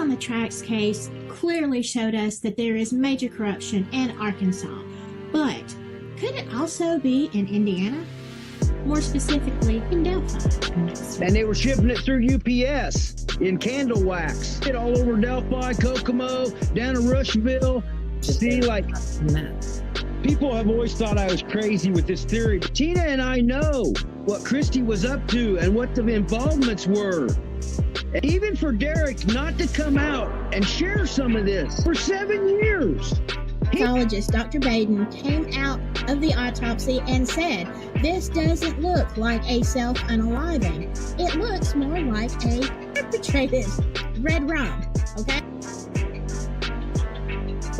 on the Tracks case clearly showed us that there is major corruption in Arkansas, but could it also be in Indiana? More specifically, in Delphi. And they were shipping it through UPS in candle wax. It all over Delphi, Kokomo, down to Rushville. See, like, people have always thought I was crazy with this theory. But Tina and I know what Christy was up to and what the involvements were. And even for Derek not to come out and share some of this for 7 years. Pathologist Dr. Baden came out of the autopsy and said, "This doesn't look like a self-unaliving. It looks more like a perpetrated red rum." Okay?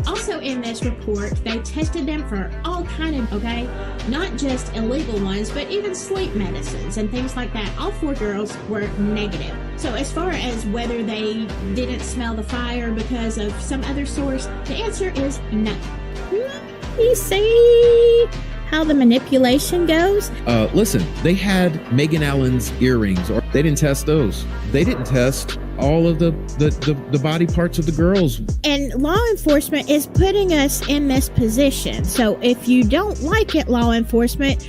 Also in this report, they tested them for all kind of, not just illegal ones, but even sleep medicines and things like that. All 4 girls were negative. So as far as whether they didn't smell the fire because of some other source, the answer is no. You see how the manipulation goes? Listen, they had Megan Allen's earrings, or they didn't test those. They didn't test all of the body parts of the girls. And law enforcement is putting us in this position. So if you don't like it, law enforcement,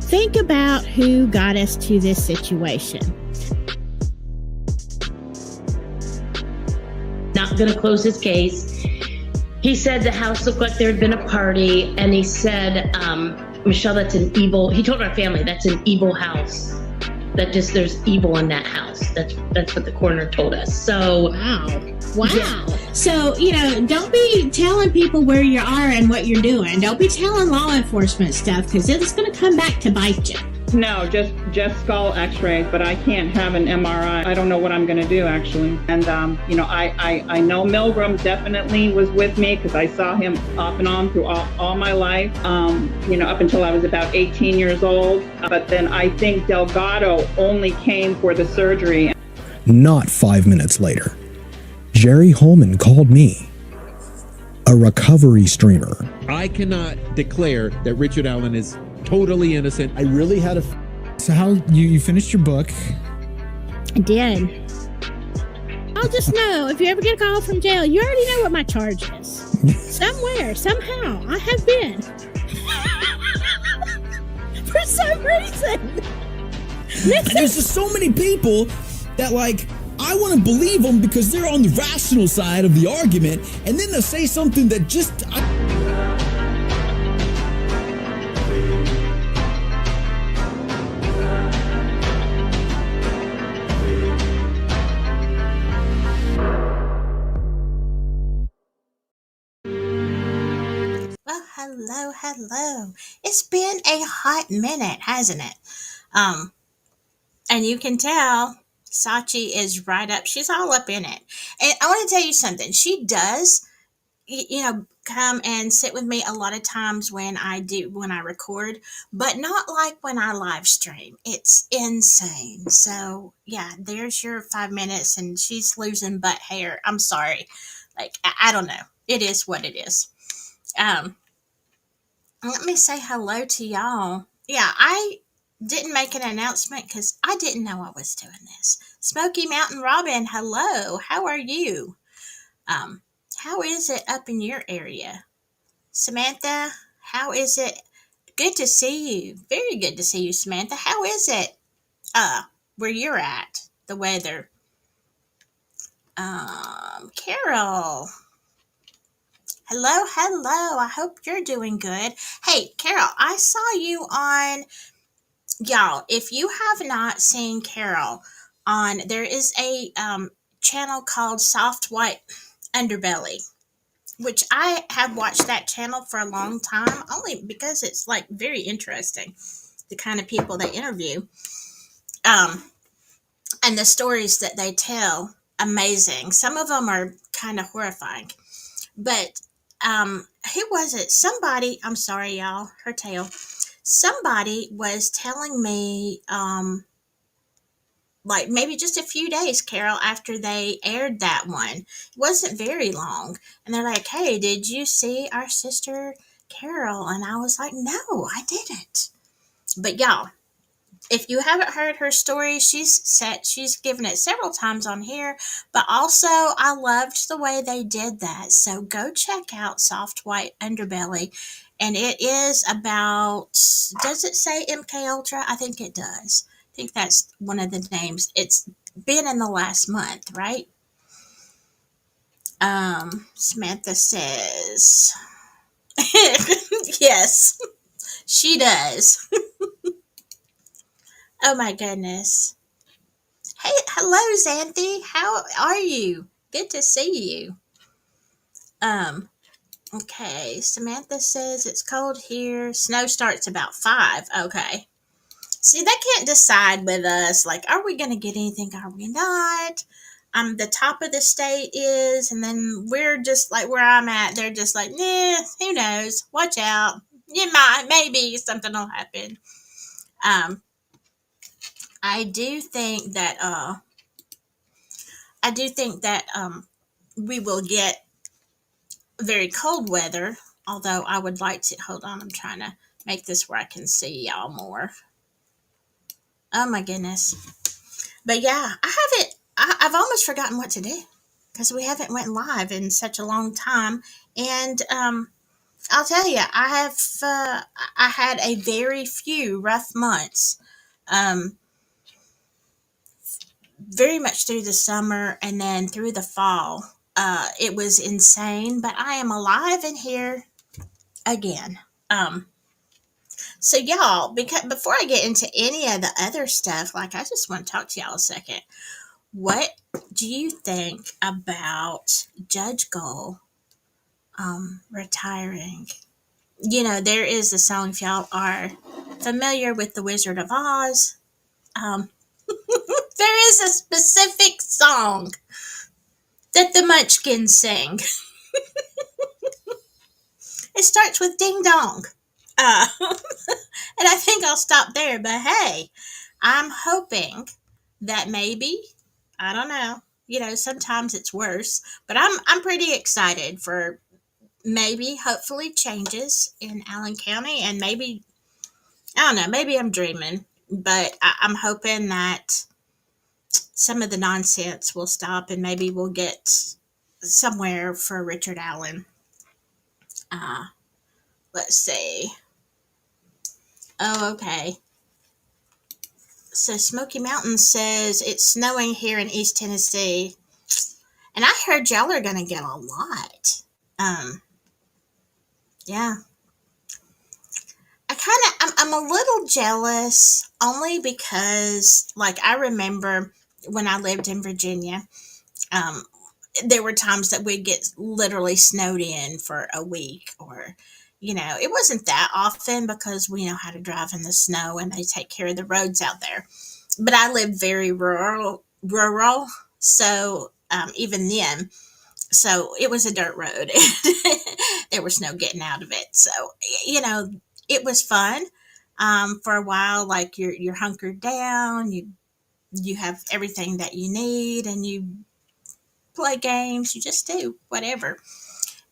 think about who got us to this situation. Not going to close his case. He said the house looked like there had been a party, and he said, Michelle, that's an evil, he told our family, that's an evil house. That just, there's evil in that house. That's what the coroner told us. So Wow. Yeah. So, don't be telling people where you are and what you're doing. Don't be telling law enforcement stuff, because it's going to come back to bite you. No, just skull x-rays, but I can't have an MRI. I don't know what I'm going to do, actually. And, I know Milgram definitely was with me because I saw him off and on through all my life, up until I was about 18 years old. But then I think Delgado only came for the surgery. Not 5 minutes later, Jerry Holman called me, a recovery streamer. I cannot declare that Richard Allen is totally innocent. I really had a... So how, you finished your book? I did. I'll just know, if you ever get a call from jail, you already know what my charge is. Somewhere, somehow, I have been. For some reason. There's just so many people that, I want to believe them because they're on the rational side of the argument, and then they'll say something that just... Well, hello. It's been a hot minute, hasn't it? And you can tell Sachi is right up. She's all up in it. And I want to tell you something. She does, come and sit with me a lot of times when I record, but not like when I live stream. It's insane. So yeah, there's your 5 minutes and she's losing butt hair. I'm sorry. I don't know. It is what it is. Let me say hello to y'all. Yeah, I didn't make an announcement because I didn't know I was doing this. Smoky Mountain Robin, hello. How are you? How is it up in your area? Samantha, how is it? Good to see you. Very good to see you, Samantha. How is it where you're at? The weather. Carol. Hello. I hope you're doing good. Hey, Carol, I saw you on, y'all, if you have not seen Carol there is a channel called Soft White Underbelly, which I have watched that channel for a long time, only because it's very interesting, the kind of people they interview, and the stories that they tell, amazing. Some of them are kind of horrifying, but who was it? Somebody, I'm sorry, y'all, her tale. Somebody was telling me, maybe just a few days, Carol, after they aired that one. It wasn't very long. And they're like, hey, did you see our sister Carol? And I was like, no, I didn't. But y'all, If you haven't heard her story, she's given it several times on here, but also I loved the way they did that. So go check out Soft White Underbelly, and it is about. Does it say MK Ultra? I think it does. I think that's one of the names. It's been in the last month, right? Samantha says, yes, she does. Oh my goodness. Hey, hello, Xanthi. How are you? Good to see you. Um, okay. Samantha says it's cold here. Snow starts about 5. Okay. See, they can't decide with us. Like, are we going to get anything? Are we not? The top of the state is, and then we're just like where I'm at. They're just like, nah, who knows? Watch out. You might, maybe something will happen. Um, I do think that, we will get very cold weather. Although I would like to, hold on, I'm trying to make this where I can see y'all more. Oh my goodness. But yeah, I've almost forgotten what to do because we haven't went live in such a long time. And I'll tell you, I had a very few rough months. Um, very much through the summer and then through the fall. It was insane, but I am alive and here again. So y'all, because before I get into any of the other stuff, like I just want to talk to y'all a second. What do you think about Judge Gull retiring? You know, there is a song, if y'all are familiar with The Wizard of Oz. Um, there is a specific song that the Munchkins sing. It starts with ding dong. And I think I'll stop there. But hey, I'm hoping that maybe, I don't know, you know, sometimes it's worse, but I'm pretty excited for maybe, hopefully, changes in Allen County. And maybe, I don't know, maybe I'm dreaming, but I'm hoping that some of the nonsense will stop and maybe we'll get somewhere for Richard Allen. Uh, let's see. Oh, okay. So Smoky Mountain says it's snowing here in East Tennessee, and I heard y'all are gonna get a lot. Yeah, I'm a little jealous only because, like, I remember when I lived in Virginia, um, there were times that we'd get literally snowed in for a week, or, you know, it wasn't that often because we know how to drive in the snow and they take care of the roads out there. But I lived very rural. So even then, so it was a dirt road. There was no getting out of it. So, you know, it was fun for a while. Like you're hunkered down. You have everything that you need, and you play games. You just do whatever.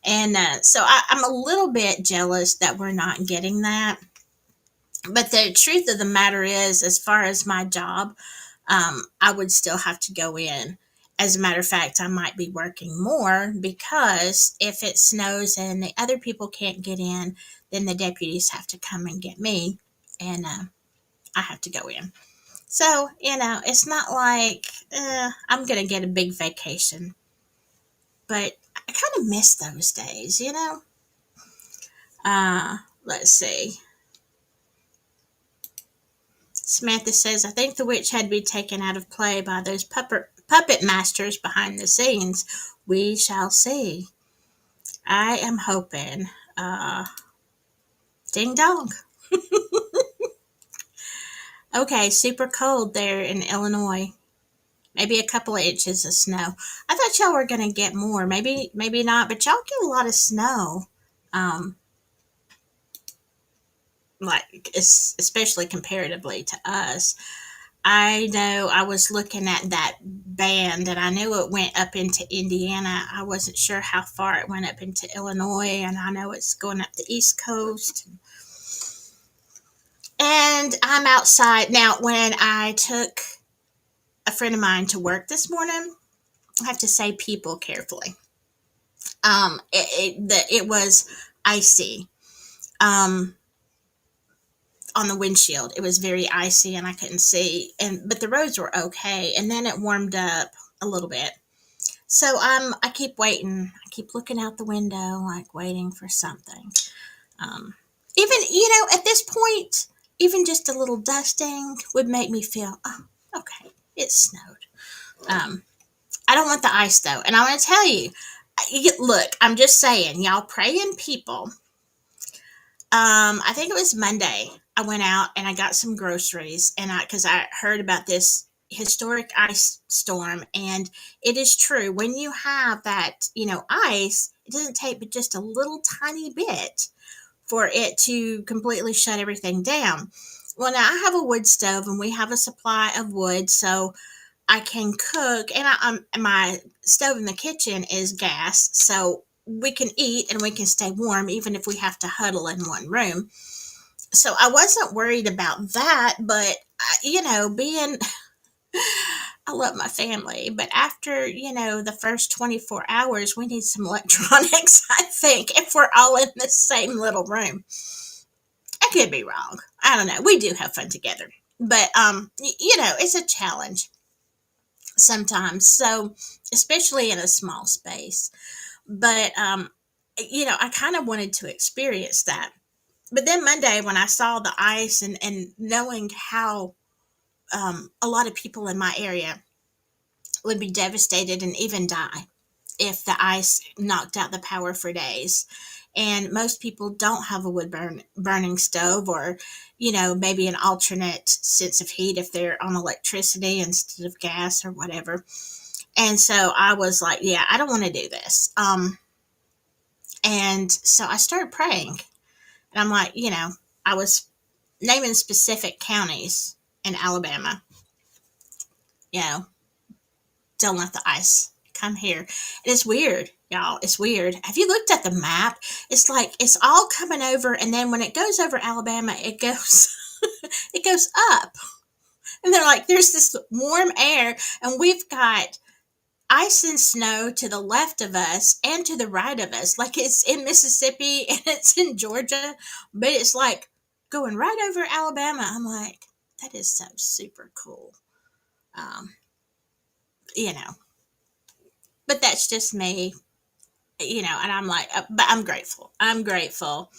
And so I'm a little bit jealous that we're not getting that. But the truth of the matter is, as far as my job, I would still have to go in. As a matter of fact, I might be working more because if it snows and the other people can't get in, then the deputies have to come and get me, and I have to go in. So, you know, it's not like I'm going to get a big vacation, but I kind of miss those days, you know? Let's see. Samantha says, I think the witch had to be taken out of play by those puppet masters behind the scenes. We shall see. I am hoping. Ding dong. Okay, super cold there in Illinois. Maybe a couple of inches of snow. I thought y'all were going to get more. Maybe not, but y'all get a lot of snow. Um, like, especially comparatively to us. I know I was looking at that band and I knew it went up into Indiana. I wasn't sure how far it went up into Illinois, and I know it's going up the East Coast. And I'm outside. Now, when I took a friend of mine to work this morning, I have to say people carefully. It was icy. Um, on the windshield. It was very icy and I couldn't see. But the roads were okay. And then it warmed up a little bit. So I keep waiting. I keep looking out the window, like waiting for something. Um, Even at this point, even just a little dusting would make me feel, oh, okay, it snowed. Um, I don't want the ice though, and I want to tell you, look, I'm just saying, y'all praying people. I think it was Monday. I went out and I got some groceries, and because I heard about this historic ice storm, and it is true. When you have that, ice, it doesn't take but just a little tiny bit for it to completely shut everything down. Well, now I have a wood stove, and we have a supply of wood, so I can cook, and my stove in the kitchen is gas, so we can eat and we can stay warm even if we have to huddle in one room. So I wasn't worried about that, but being I love my family, but after the first 24 hours, we need some electronics. I think if we're all in the same little room, I could be wrong. I don't know. We do have fun together, but it's a challenge sometimes. So especially in a small space, but I kind of wanted to experience that. But then Monday, when I saw the ice and knowing how a lot of people in my area would be devastated and even die if the ice knocked out the power for days. And most people don't have a burning stove, or, maybe an alternate sense of heat if they're on electricity instead of gas or whatever. And so I was like, yeah, I don't want to do this. And so I started praying, and I'm like, I was naming specific counties in Alabama, you know, don't let the ice come here. It is weird, y'all. It's weird. Have you looked at the map? It's like it's all coming over, and then when it goes over Alabama, it goes it goes up. And they're like, there's this warm air, and we've got ice and snow to the left of us and to the right of us. Like it's in Mississippi and it's in Georgia, but it's like going right over Alabama. I'm like, that is so super cool. Um, you know, but that's just me, and I'm like, but I'm grateful. I'm grateful.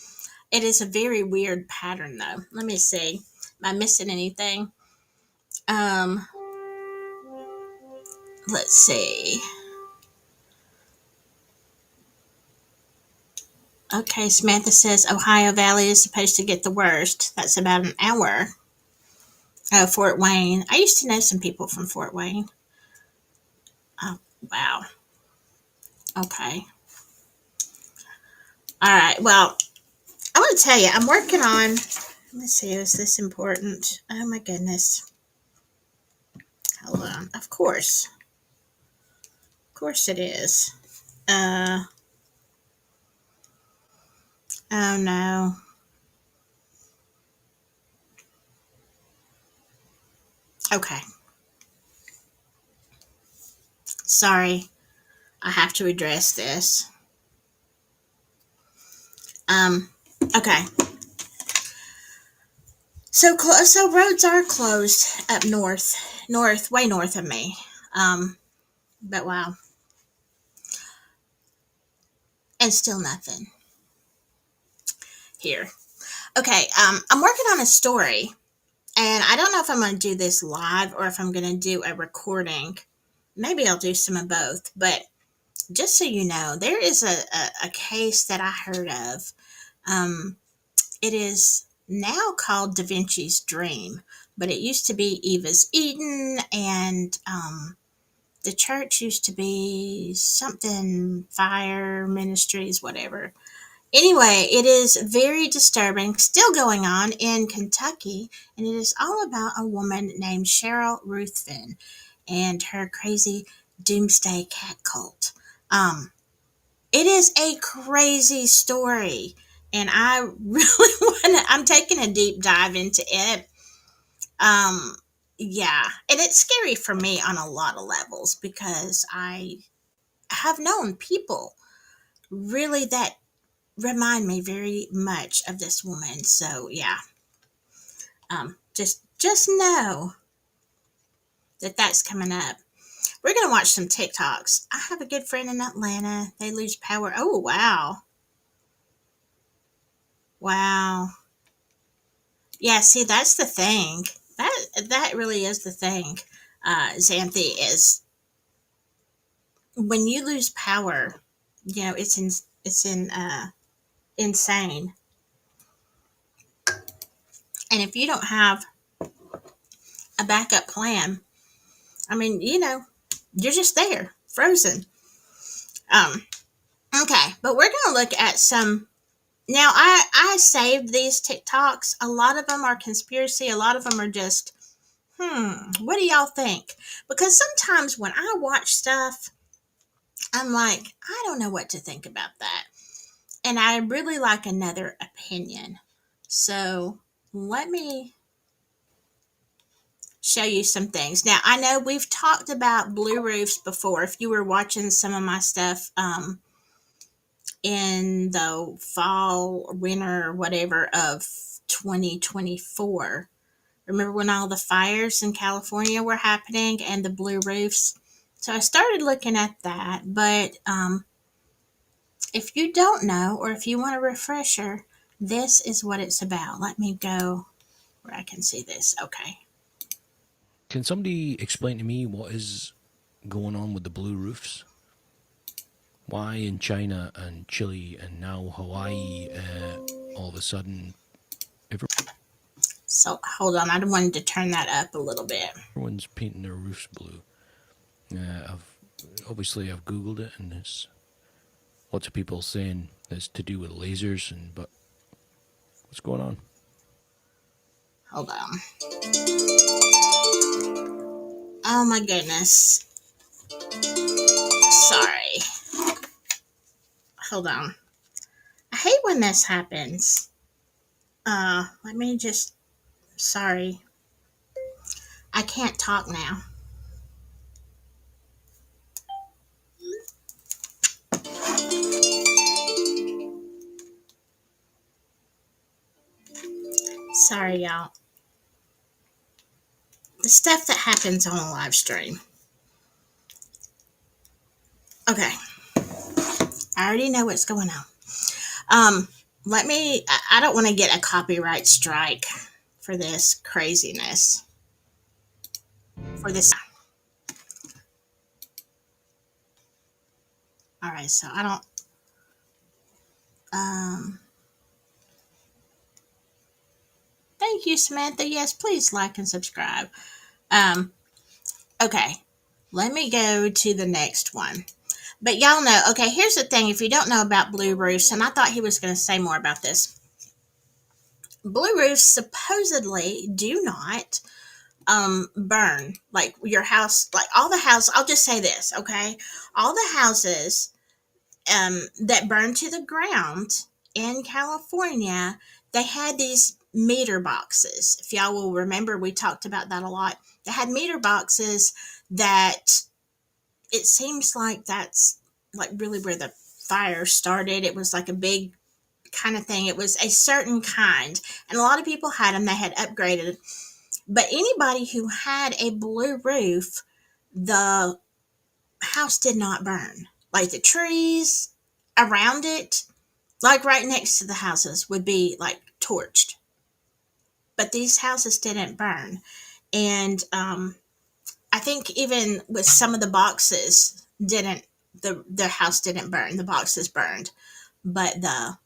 It is a very weird pattern though. Let me see. Am I missing anything? Um, let's see. Okay, Samantha says Ohio Valley is supposed to get the worst. That's about an hour. Oh, Fort Wayne. I used to know some people from Fort Wayne. Oh, wow. Okay. All right. Well, I want to tell you, I'm working on. Let me see. Is this important? Oh my goodness. Hold on. Of course. Of course it is. Uh. Oh no. Okay. Sorry. I have to address this. Um. Okay. So roads are closed up way north of me. But wow, and still nothing here. Okay, I'm working on a story, and I don't know if I'm going to do this live or if I'm going to do a recording. Maybe I'll do some of both. But just so you know, there is a case that I heard of. Um, it is now called Da Vinci's Dream, but it used to be Eva's Eden, and the church used to be something fire ministries, whatever. Anyway, it is very disturbing, still going on in Kentucky, and it is all about a woman named Cheryl Ruthven and her crazy doomsday cat cult. Um, it is a crazy story, and I really I'm taking a deep dive into it. Um, yeah, and it's scary for me on a lot of levels because I have known people really that remind me very much of this woman. So yeah, just know that that's coming up. We're gonna watch some TikToks. I have a good friend in Atlanta. They lose power. Oh wow, wow. Yeah, see, that's the thing. That really is the thing. Xanthi is when you lose power. It's insane. And if you don't have a backup plan, I mean, you're just there, frozen. Um, okay, but we're gonna look at some. Now, I saved these TikToks. A lot of them are conspiracy. A lot of them are just, what do y'all think? Because sometimes when I watch stuff, I'm like, I don't know what to think about that. And I really like another opinion. So let me show you some things. Now, I know we've talked about blue roofs before. If you were watching some of my stuff in the fall, winter, whatever of 2024, remember when all the fires in California were happening and the blue roofs? So I started looking at that. But if you don't know, or if you want a refresher, this is what it's about. Let me go where I can see this. Okay. Can somebody explain to me what is going on with the blue roofs? Why in China and Chile and now Hawaii, all of a sudden, So hold on. I wanted to turn that up a little bit. everyone's painting their roofs blue? I've Googled it, and there's lots of people saying it's to do with lasers, but what's going on? Hold on. Oh my goodness. Sorry. Hold on. I hate when this happens. Let me just. Sorry. I can't talk now. Sorry, y'all. The stuff that happens on a live stream. Okay. I already know what's going on. Let me. I don't want to get a copyright strike for this craziness. For this. All right. So I don't. Thank you, Samantha. Yes, please like and subscribe. Okay. Let me go to the next one. But y'all know, okay, here's the thing. If you don't know about blue roofs, and I thought he was going to say more about this, blue roofs supposedly do not burn like your house, like all the houses. I'll just say this, okay? All the houses that burn to the ground in California, they had these meter boxes. If y'all will remember, we talked about that a lot. They had meter boxes that it seems like that's like really where the fire started. It was like a big kind of thing. It was a certain kind, and a lot of people had them. They had upgraded, but anybody who had a blue roof, the house did not burn. Like the trees around it, like right next to the houses, would be like torched, but these houses didn't burn. And I think even with some of the boxes didn't, the house didn't burn. The boxes burned, but the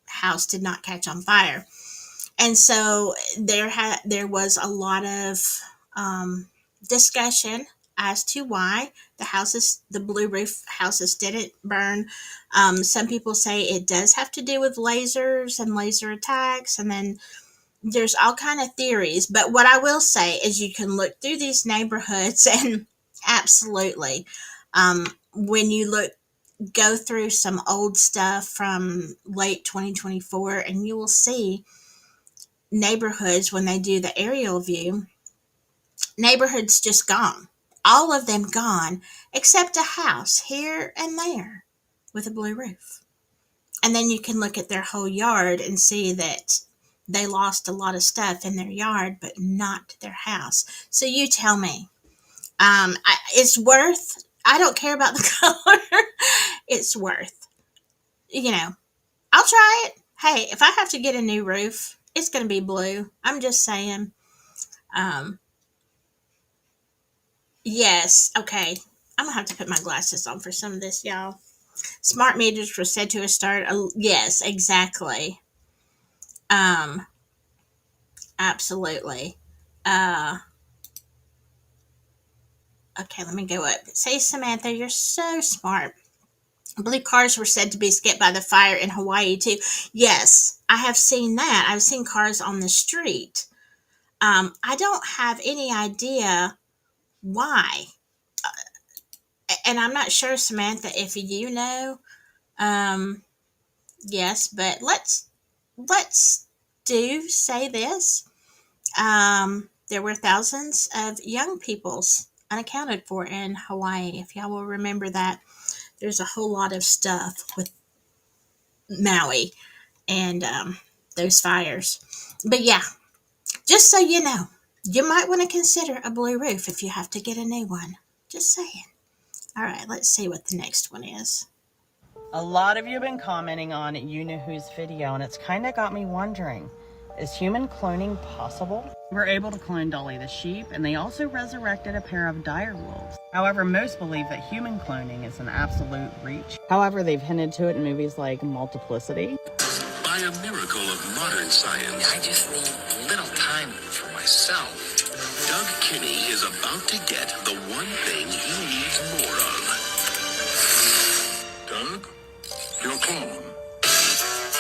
house did not catch on fire. And so there was a lot of discussion as to why the blue roof houses didn't burn. Some people say it does have to do with lasers and laser attacks, and then there's all kind of theories. But what I will say is you can look through these neighborhoods and absolutely, when you look go through some old stuff from late 2024 and you will see neighborhoods when they do the aerial view, neighborhoods just gone. All of them gone except a house here and there with a blue roof. And then you can look at their whole yard and see that they lost a lot of stuff in their yard, but not their house. So you tell me, it's worth, I don't care about the color. It's worth, I'll try it. Hey, if I have to get a new roof, it's going to be blue. I'm just saying. Um, yes. Okay. I'm going to have to put my glasses on for some of this, y'all. Smart meters were said to have started. Yes, exactly. Um, absolutely. Uh, okay, let me go up. Say, Samantha, you're so smart. Blue cars were said to be skipped by the fire in Hawaii too. Yes, I have seen that. I've seen cars on the street. I don't have any idea why, and I'm not sure, Samantha, if you know. Um, yes, but let's do say this. There were thousands of young peoples unaccounted for in Hawaii. If y'all will remember that, there's a whole lot of stuff with Maui and those fires. But yeah, just so you know, you might want to consider a blue roof if you have to get a new one. Just saying. All right, let's see what the next one is. A lot of you have been commenting on You Know Who's video, and it's kind of got me wondering, is human cloning possible? We're able to clone Dolly the sheep, and they also resurrected a pair of dire wolves. However, most believe that human cloning is an absolute reach. However, they've hinted to it in movies like Multiplicity. By a miracle of modern science, I just need a little time for myself. Doug Kinney is about to get the one thing he needs more of. Doug? Your clone.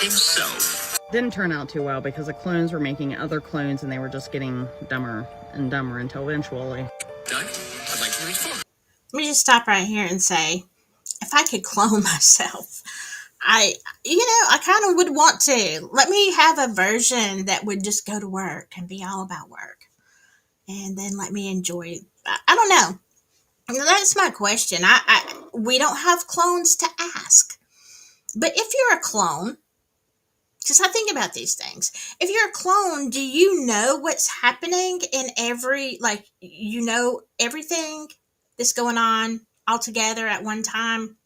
Himself. Didn't turn out too well because the clones were making other clones and they were just getting dumber and dumber until eventually. Doug, I'd like to reform. Let me just stop right here and say, if I could clone myself, I kind of would want to. Let me have a version that would just go to work and be all about work. And then let me enjoy. I don't know. That's my question. We don't have clones to ask. But if you're a clone, because I think about these things, if you're a clone, do you know what's happening in everything that's going on all together at one time?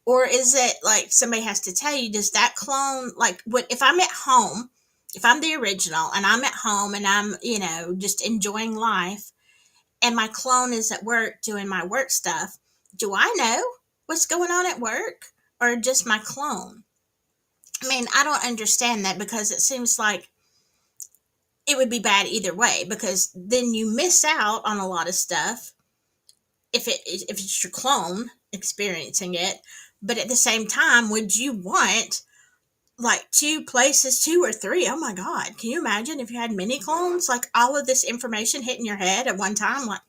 Or is it like somebody has to tell you, does that clone, like, what if I'm at home, if I'm the original and I'm at home and I'm, just enjoying life and my clone is at work doing my work stuff, do I know what's going on at work or just my clone? I mean, I don't understand that because it seems like it would be bad either way because then you miss out on a lot of stuff if it's your clone experiencing it. But at the same time, would you want like two or three? Oh my God. Can you imagine if you had mini clones, like all of this information hitting your head at one time? Like,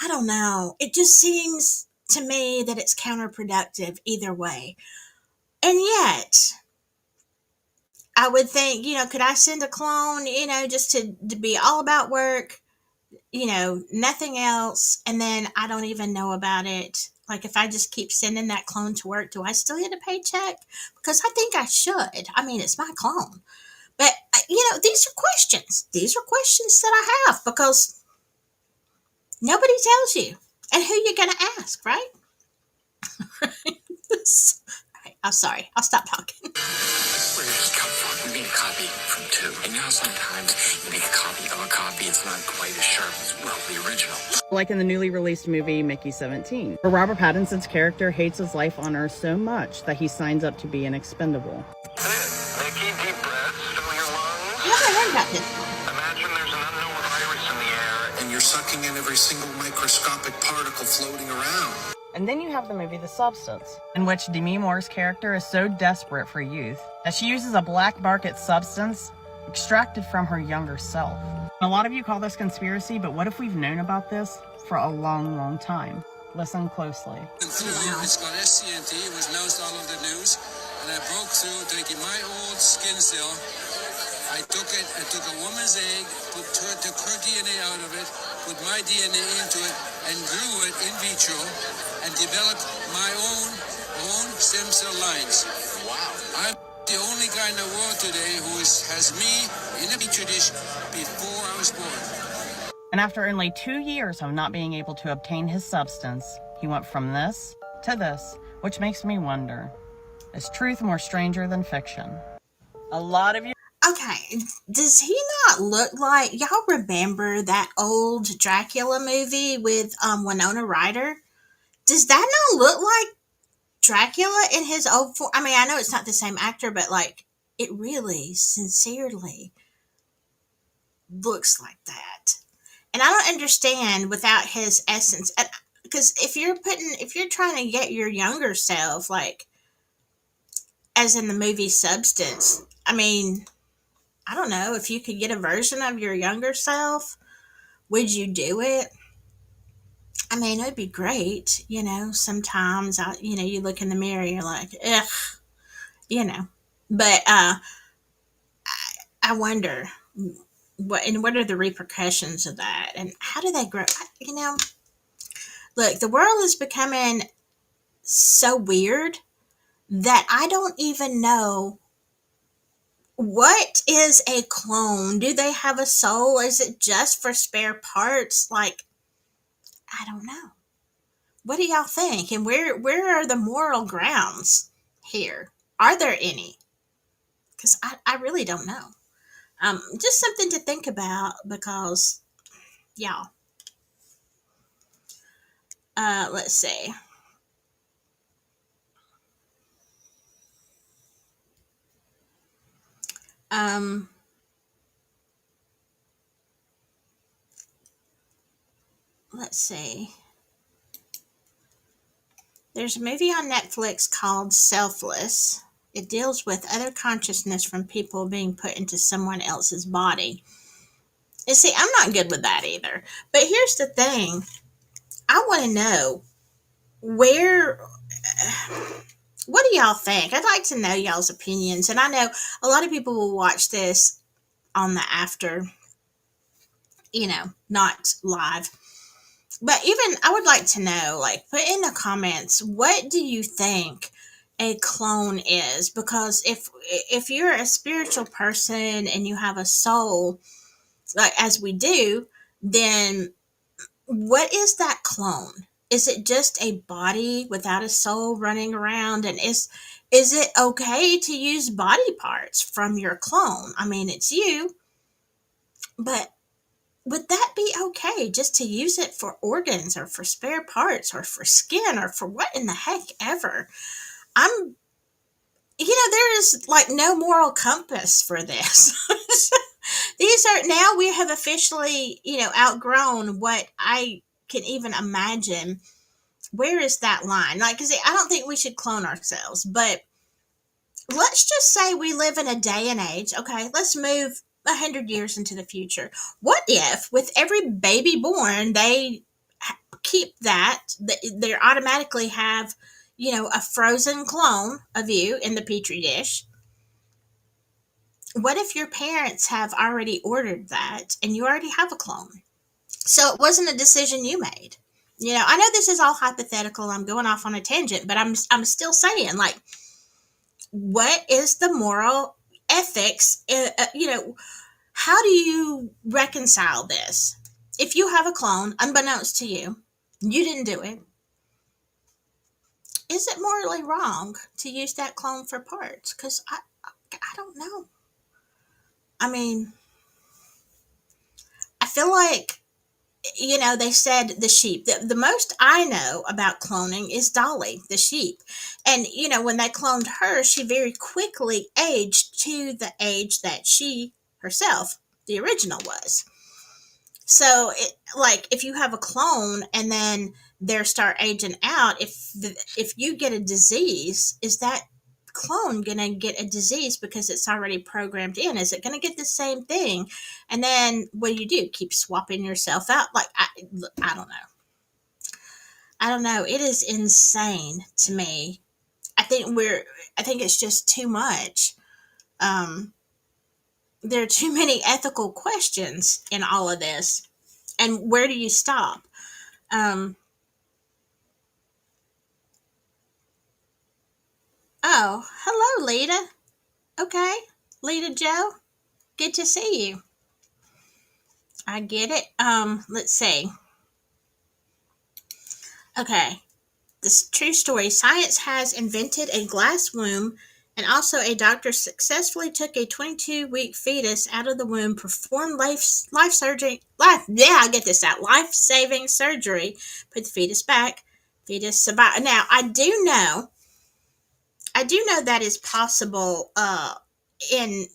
I don't know. It just seems to me that it's counterproductive either way. And yet, I would think, could I send a clone, just to be all about work, nothing else, and then I don't even know about it. Like, if I just keep sending that clone to work, do I still get a paycheck? Because I think I should. I mean, it's my clone. But, these are questions. These are questions that I have because nobody tells you. And who you going to ask, right? I'm sorry. I'll stop talking. Where you just come from. You need a copy from two. And sometimes you make a copy of a copy. It's not quite as sharp as, the original. Like in the newly released movie Mickey 17, where Robert Pattinson's character hates his life on Earth so much that he signs up to be an expendable. Mickey, deep breaths, fill your lungs. I never heard about this. Imagine there's an unknown virus in the air, and you're sucking in every single microscopic particle floating around. And then you have the movie The Substance, in which Demi Moore's character is so desperate for youth that she uses a black market substance extracted from her younger self. A lot of you call this conspiracy, but what if we've known about this for a long, long time? Listen closely. It's called SCNT. It was announced all over the news. And I broke through taking my old skin cell. I took a woman's egg, took her DNA out of it, put my DNA into it, and grew it in vitro, and developed my own stem cell lines. Wow. I'm the only guy in the world today who has me in a petri dish before I was born. And after only 2 years of not being able to obtain his substance, he went from this to this, which makes me wonder, is truth more stranger than fiction? A lot of you... Okay, does he not look like, y'all remember that old Dracula movie with Winona Ryder? Does that not look like Dracula in his old form? I mean, I know it's not the same actor, but like, it really, sincerely looks like that. And I don't understand without his essence. Because if you're trying to get your younger self, like, as in the movie Substance, I mean, I don't know, if you could get a version of your younger self, would you do it? I mean, it'd be great, sometimes, you look in the mirror, you're like, ugh, you know. But I wonder, what are the repercussions of that? And how do they grow? Look, the world is becoming so weird that I don't even know. What is a clone? Do they have a soul? Is it just for spare parts? Like, I don't know. What do y'all think? And where are the moral grounds here? Are there any? Because I really don't know. Just something to think about because, y'all. Let's see. Um, let's see. There's a movie on Netflix called Selfless. It deals with other consciousness from people being put into someone else's body. And see, I'm not good with that either. But here's the thing. I want to know what do y'all think? I'd like to know y'all's opinions. And I know a lot of people will watch this on the after, not live. But even I would like to know, like, put in the comments, what do you think a clone is? Because if you're a spiritual person and you have a soul, like as we do, then what is that clone? Is it just a body without a soul running around? And is it okay to use body parts from your clone? I mean, it's you, but would that be okay just to use it for organs or for spare parts or for skin or for what in the heck ever? There is like no moral compass for this. Now we have officially, outgrown what I can even imagine. Where is that line? Like, cause I don't think we should clone ourselves, but let's just say we live in a day and age. Okay, let's move 100 years into the future. What if with every baby born, they keep they automatically have, a frozen clone of you in the petri dish? What if your parents have already ordered that and you already have a clone? So it wasn't a decision you made. I know this is all hypothetical. I'm going off on a tangent, but I'm still saying, like, what is the moral ethics? How do you reconcile this? If you have a clone, unbeknownst to you, you didn't do it. Is it morally wrong to use that clone for parts? Because I don't know. I mean, I feel like, they said the sheep. The most I know about cloning is Dolly, the sheep. And, when they cloned her, she very quickly aged to the age that she herself, the original, was. So, if you have a clone and then they start aging out, if you get a disease, is that clone going to get a disease because it's already programmed in? Is it going to get the same thing? And then what do? Keep swapping yourself out? Like, I don't know. I don't know. It is insane to me. I think it's just too much. Um, there are too many ethical questions in all of this. And where do you stop? Um, oh, hello, Lita. Okay. Lita Joe, good to see you. I get it. Let's see. Okay. This true story. Science has invented a glass womb, and also a doctor successfully took a 22-week fetus out of the womb, performed life surgery. Yeah, I get this out. Life saving surgery. Put the fetus back. Fetus survived. Now I do know that is possible. In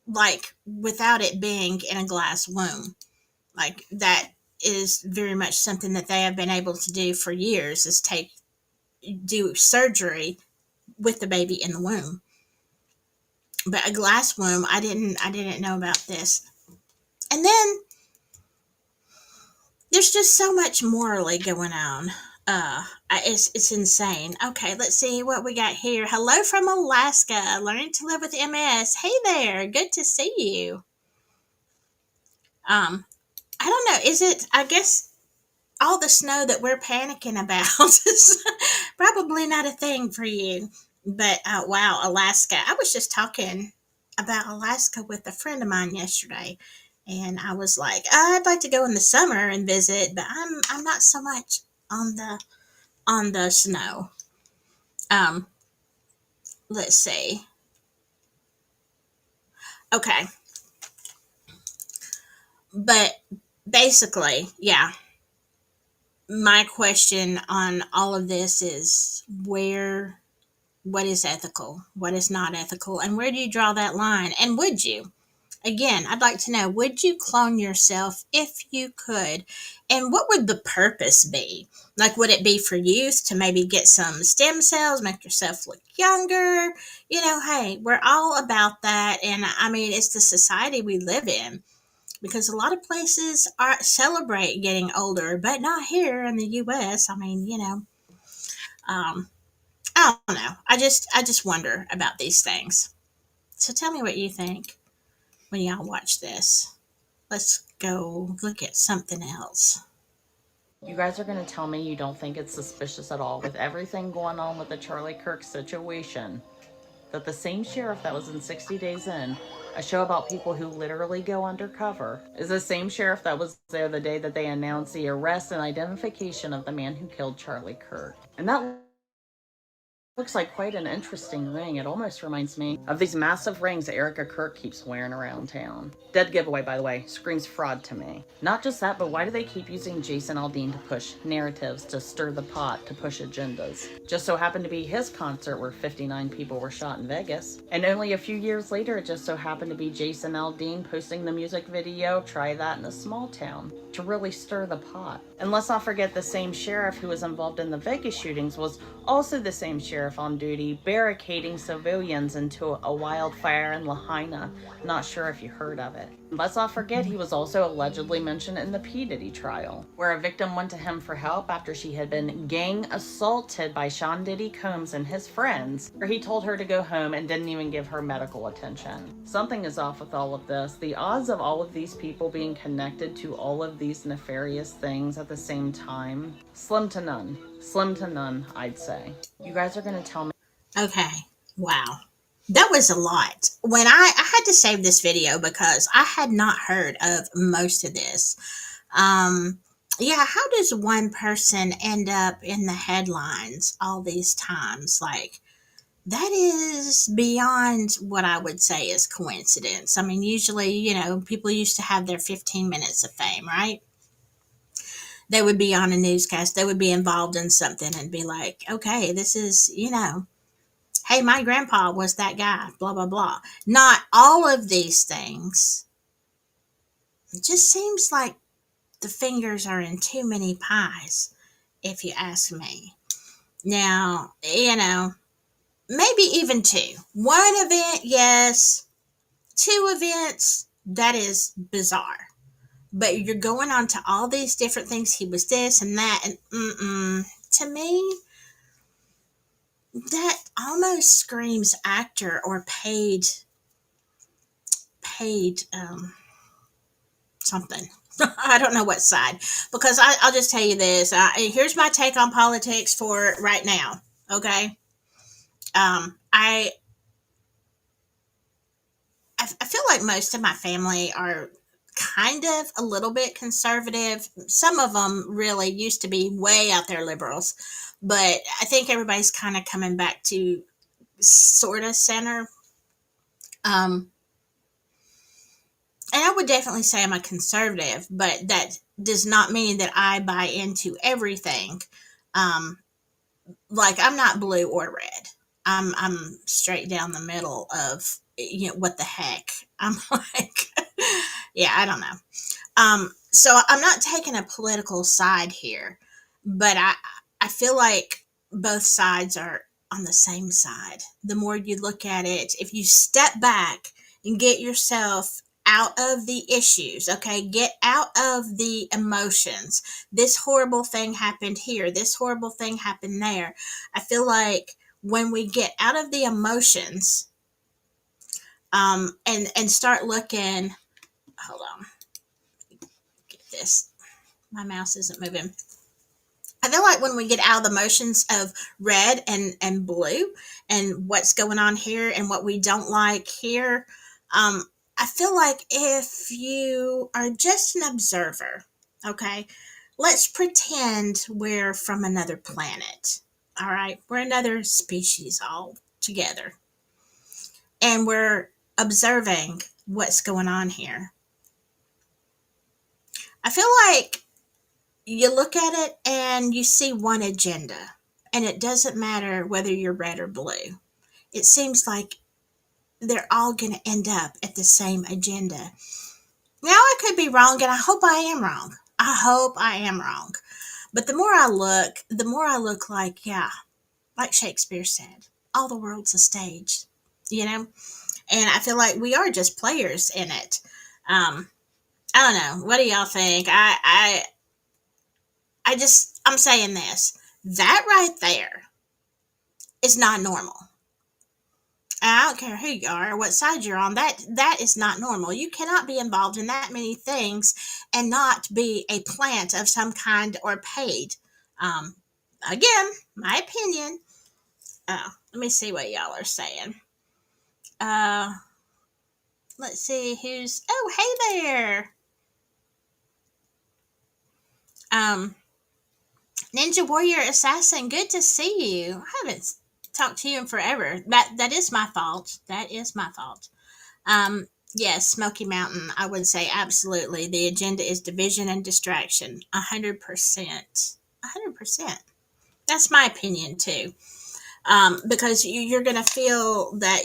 like without it being in a glass womb, like that is very much something that they have been able to do for years. Is do surgery with the baby in the womb. But a glass womb, I didn't know about this. And then there's just so much morally going on. It's insane. Okay, let's see what we got here. Hello from Alaska, learning to live with MS. Hey there, good to see you. Um, I don't know. Is it? I guess all the snow that we're panicking about is probably not a thing for you. But wow, Alaska. I was just talking about Alaska with a friend of mine yesterday, and I was like, I'd like to go in the summer and visit, but I'm not so much on the snow. Um, let's see. Okay, but basically, yeah. My question on all of this is what is ethical, what is not ethical, and where do you draw that line? And would you? Again, I'd like to know, would you clone yourself if you could? And what would the purpose be? Like, would it be for youth to maybe get some stem cells, make yourself look younger? Hey, we're all about that. And I mean, it's the society we live in because a lot of places celebrate getting older, but not here in the US. I mean, um, I don't know. I just wonder about these things. So tell me what you think when y'all watch this. Let's go look at something else. You guys are going to tell me you don't think it's suspicious at all with everything going on with the Charlie Kirk situation, that the same sheriff that was in 60 Days In, a show about people who literally go undercover, is the same sheriff that was there the day that they announced the arrest and identification of the man who killed Charlie Kirk. And that looks like quite an interesting ring. It almost reminds me of these massive rings that Erica Kirk keeps wearing around town. Dead giveaway, by the way. Screams fraud to me. Not just that, but why do they keep using Jason Aldean to push narratives, to stir the pot, to push agendas? Just so happened to be his concert where 59 people were shot in Vegas. And only a few years later, it just so happened to be Jason Aldean posting the music video, Try That in a Small Town, to really stir the pot. And let's not forget the same sheriff who was involved in the Vegas shootings was also the same sheriff on duty barricading civilians into a wildfire in Lahaina. Not sure if you heard of it. Let's not forget he was also allegedly mentioned in the P. Diddy trial, where a victim went to him for help after she had been gang assaulted by Sean Diddy Combs and his friends, where he told her to go home and didn't even give her medical attention. Something is off with all of this. The odds of all of these people being connected to all of these nefarious things at the same time, slim to none. Slim to none, I'd say. You guys are going to tell me. Okay. Wow. That was a lot. When I had to save this video because I had not heard of most of this. Yeah, how does one person end up in the headlines all these times? Like, that is beyond what I would say is coincidence. I mean, usually, people used to have their 15 minutes of fame, right? They would be on a newscast, they would be involved in something and be like, okay, this is, hey, my grandpa was that guy, blah, blah, blah. Not all of these things. It just seems like the fingers are in too many pies, if you ask me. Now, maybe even two. One event, yes. Two events, that is bizarre. but you're going on to all these different things. He was this and that, and to me, that almost screams actor or paid something. I don't know what side, because I'll just tell you this. Here's my take on politics for right now. Okay, I feel like most of my family are kind of a little bit conservative. Some of them really used to be way out there liberals, but I think everybody's kind of coming back to sort of center. Um, and I would definitely say I'm a conservative, but that does not mean that I buy into everything. Um, like I'm not blue or red. I'm straight down the middle of, what the heck. I'm like, yeah, I don't know. So I'm not taking a political side here, but I feel like both sides are on the same side. The more you look at it, if you step back and get yourself out of the issues, okay, get out of the emotions. This horrible thing happened here. This horrible thing happened there. I feel like when we get out of the emotions, and start looking. Hold on, get this. My mouse isn't moving. I feel like when we get out of the motions of red and blue and what's going on here and what we don't like here, I feel like if you are just an observer, okay, let's pretend we're from another planet. All right, we're another species all together, and we're observing what's going on here. I feel like you look at it and you see one agenda, and it doesn't matter whether you're red or blue. It seems like they're all going to end up at the same agenda. Now, I could be wrong, and I hope I am wrong. I hope I am wrong. But the more I look like, yeah, like Shakespeare said, all the world's a stage, you know? And I feel like we are just players in it. I don't know. What do y'all think? I'm saying this. That right there is not normal. I don't care who you are or what side you're on. That is not normal. You cannot be involved in that many things and not be a plant of some kind or paid. Um, Again, my opinion. Let me see what y'all are saying. Uh, let's see who's. Oh, hey there. Um, Ninja Warrior Assassin, good to see you. I haven't talked to you in forever. That is my fault. That is my fault. Yes, Smoky Mountain, I would say absolutely. The agenda is division and distraction. 100%. 100%. That's my opinion too. Because you're going to feel that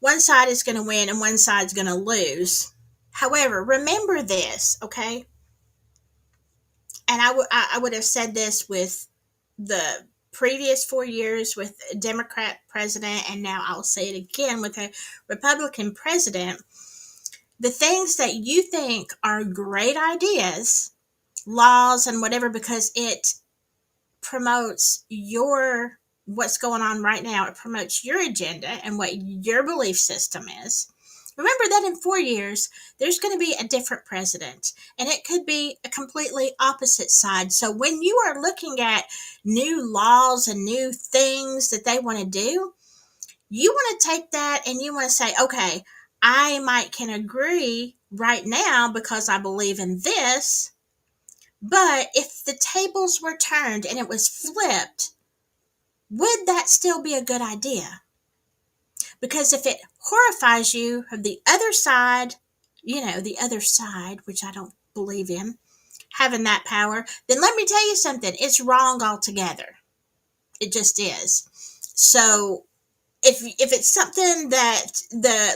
one side is going to win and one side's going to lose. However, remember this, okay? And I would have said this with the previous 4 years with a Democrat president, and now I'll say it again with a Republican president. The things that you think are great ideas, laws and whatever, because it promotes what's going on right now, it promotes your agenda and what your belief system is. Remember that in 4 years, there's going to be a different president, and it could be a completely opposite side. So when you are looking at new laws and new things that they want to do, you want to take that and you want to say, okay, I might can agree right now because I believe in this, but if the tables were turned and it was flipped, would that still be a good idea? Because if it horrifies you of the other side, the other side, which I don't believe in, having that power, then let me tell you something. It's wrong altogether. It just is. So if it's something that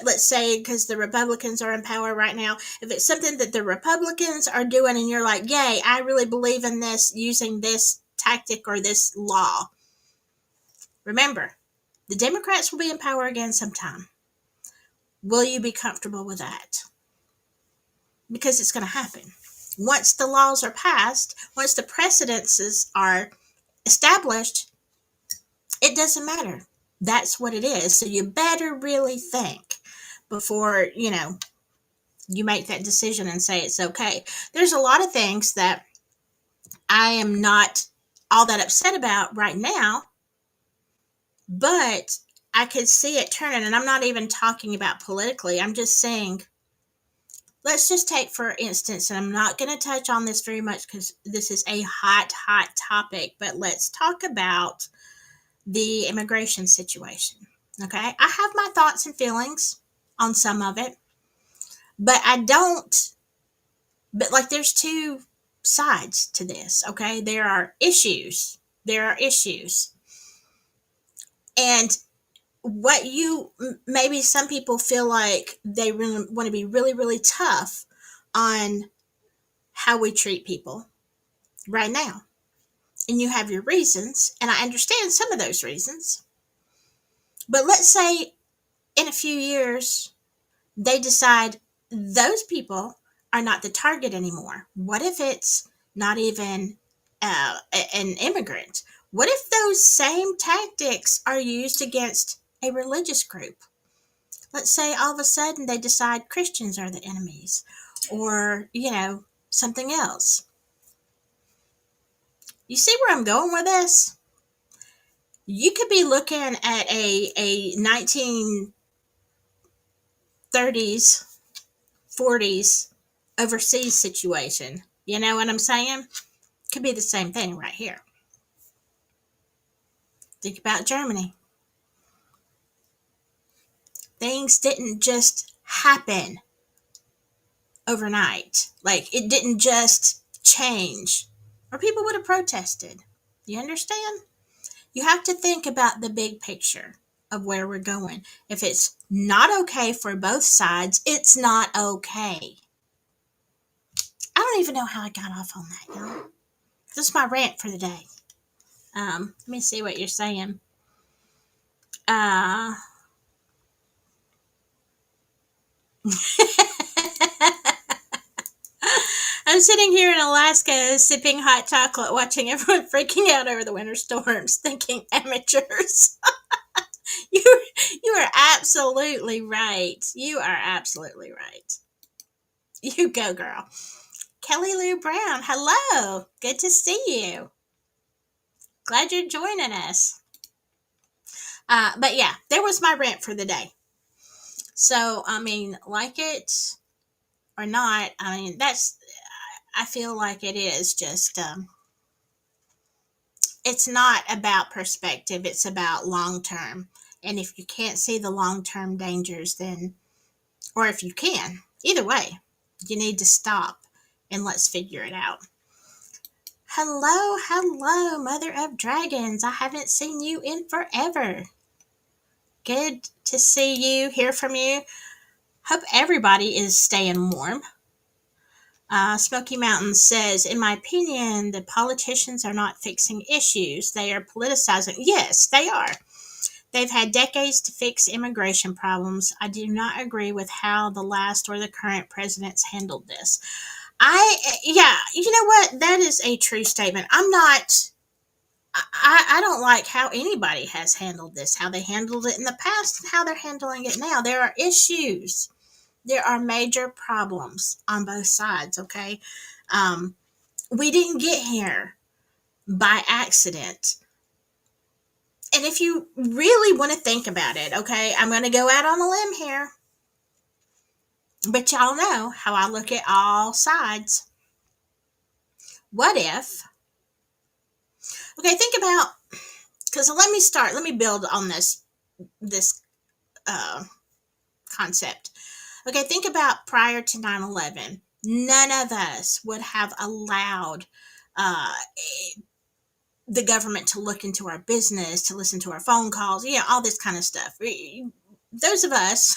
let's say, because the Republicans are in power right now, if it's something that the Republicans are doing and you're like, yay, I really believe in this, using this tactic or this law, remember, the Democrats will be in power again sometime. Will you be comfortable with that? because it's going to happen. Once the laws are passed, once the precedences are established, it doesn't matter. That's what it is. So you better really think before, you make that decision and say it's okay. There's a lot of things that I am not all that upset about right now, but I could see it turning. And I'm not even talking about politically. I'm just saying, let's just take, for instance, and I'm not going to touch on this very much because this is a hot, hot topic, but let's talk about the immigration situation. Okay. I have my thoughts and feelings on some of it, but there's two sides to this. Okay. There are issues. And what maybe some people feel like they really want to be really, really tough on how we treat people right now. And you have your reasons, and I understand some of those reasons. But let's say in a few years, they decide those people are not the target anymore. What if it's not even an immigrant? What if those same tactics are used against a religious group? Let's say all of a sudden they decide Christians are the enemies, or, something else. You see where I'm going with this? You could be looking at a 1930s, 40s overseas situation. You know what I'm saying? Could be the same thing right here. Think about Germany. Things didn't just happen overnight. Like, it didn't just change, or people would have protested. You understand? You have to think about the big picture of where we're going. If it's not okay for both sides, it's not okay. I don't even know how I got off on that, y'all. This is my rant for the day. Let me see what you're saying. I'm sitting here in Alaska sipping hot chocolate, watching everyone freaking out over the winter storms, thinking amateurs. You are absolutely right. You are absolutely right. You go, girl. Kelly Lou Brown, hello. Good to see you. Glad you're joining us. But yeah, there was my rant for the day. So, I mean, like it or not, I mean, I feel like it is just, it's not about perspective, it's about long term. And if you can't see the long term dangers, then, or if you can, either way, you need to stop and let's figure it out. Hello, Mother of Dragons. I haven't seen you in forever. Good to see you, hear from you. Hope everybody is staying warm. Smoky Mountain says, in my opinion, the politicians are not fixing issues. They are politicizing. Yes, they are. They've had decades to fix immigration problems. I do not agree with how the last or the current presidents handled this. Yeah, you know what? That is a true statement. I don't like how anybody has handled this, how they handled it in the past and how they're handling it now. There are issues. There are major problems on both sides, okay? We didn't get here by accident. And if you really want to think about it, okay, I'm going to go out on a limb here. But y'all know how I look at all sides. What if, okay, think about, because let me build on this concept. Okay, think about prior to 9/11. None of us would have allowed the government to look into our business, to listen to our phone calls, all this kind of stuff. Those of us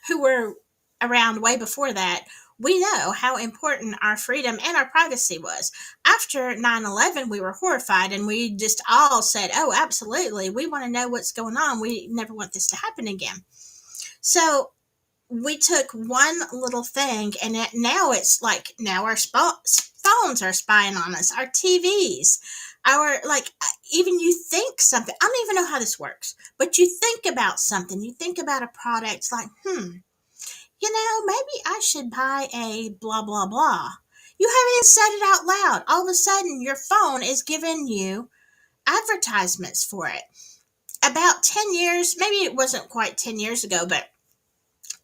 who were around way before that, we know how important our freedom and our privacy was. After 9/11, we were horrified and we just all said, oh, absolutely, we want to know what's going on. We never want this to happen again. So we took one little thing and now it's like now our phones are spying on us, our TVs, our like even you think something. I don't even know how this works, but you think about something, you think about a product, it's like, maybe I should buy a blah blah blah. You haven't even said it out loud. All of a sudden, your phone is giving you advertisements for it. About 10 years, maybe it wasn't quite 10 years ago, but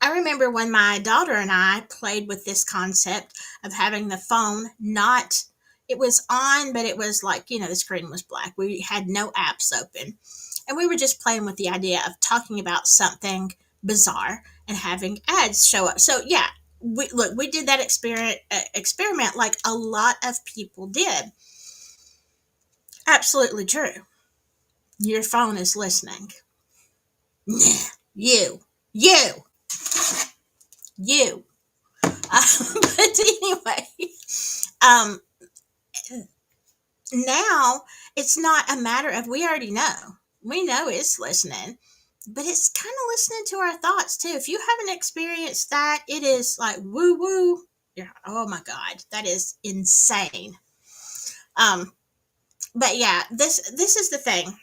I remember when my daughter and I played with this concept of having the phone not, it was on, but it was like, the screen was black. We had no apps open. And we were just playing with the idea of talking about something bizarre and having ads show up. So, yeah, we did that experiment like a lot of people did. Absolutely true. Your phone is listening. You, you, you. But anyway, um, now it's not a matter of, we already know. We know it's listening, but it's kind of listening to our thoughts too. If you haven't experienced that, it is like woo woo. Yeah, oh my God, that is insane. Um, but yeah, this is the thing.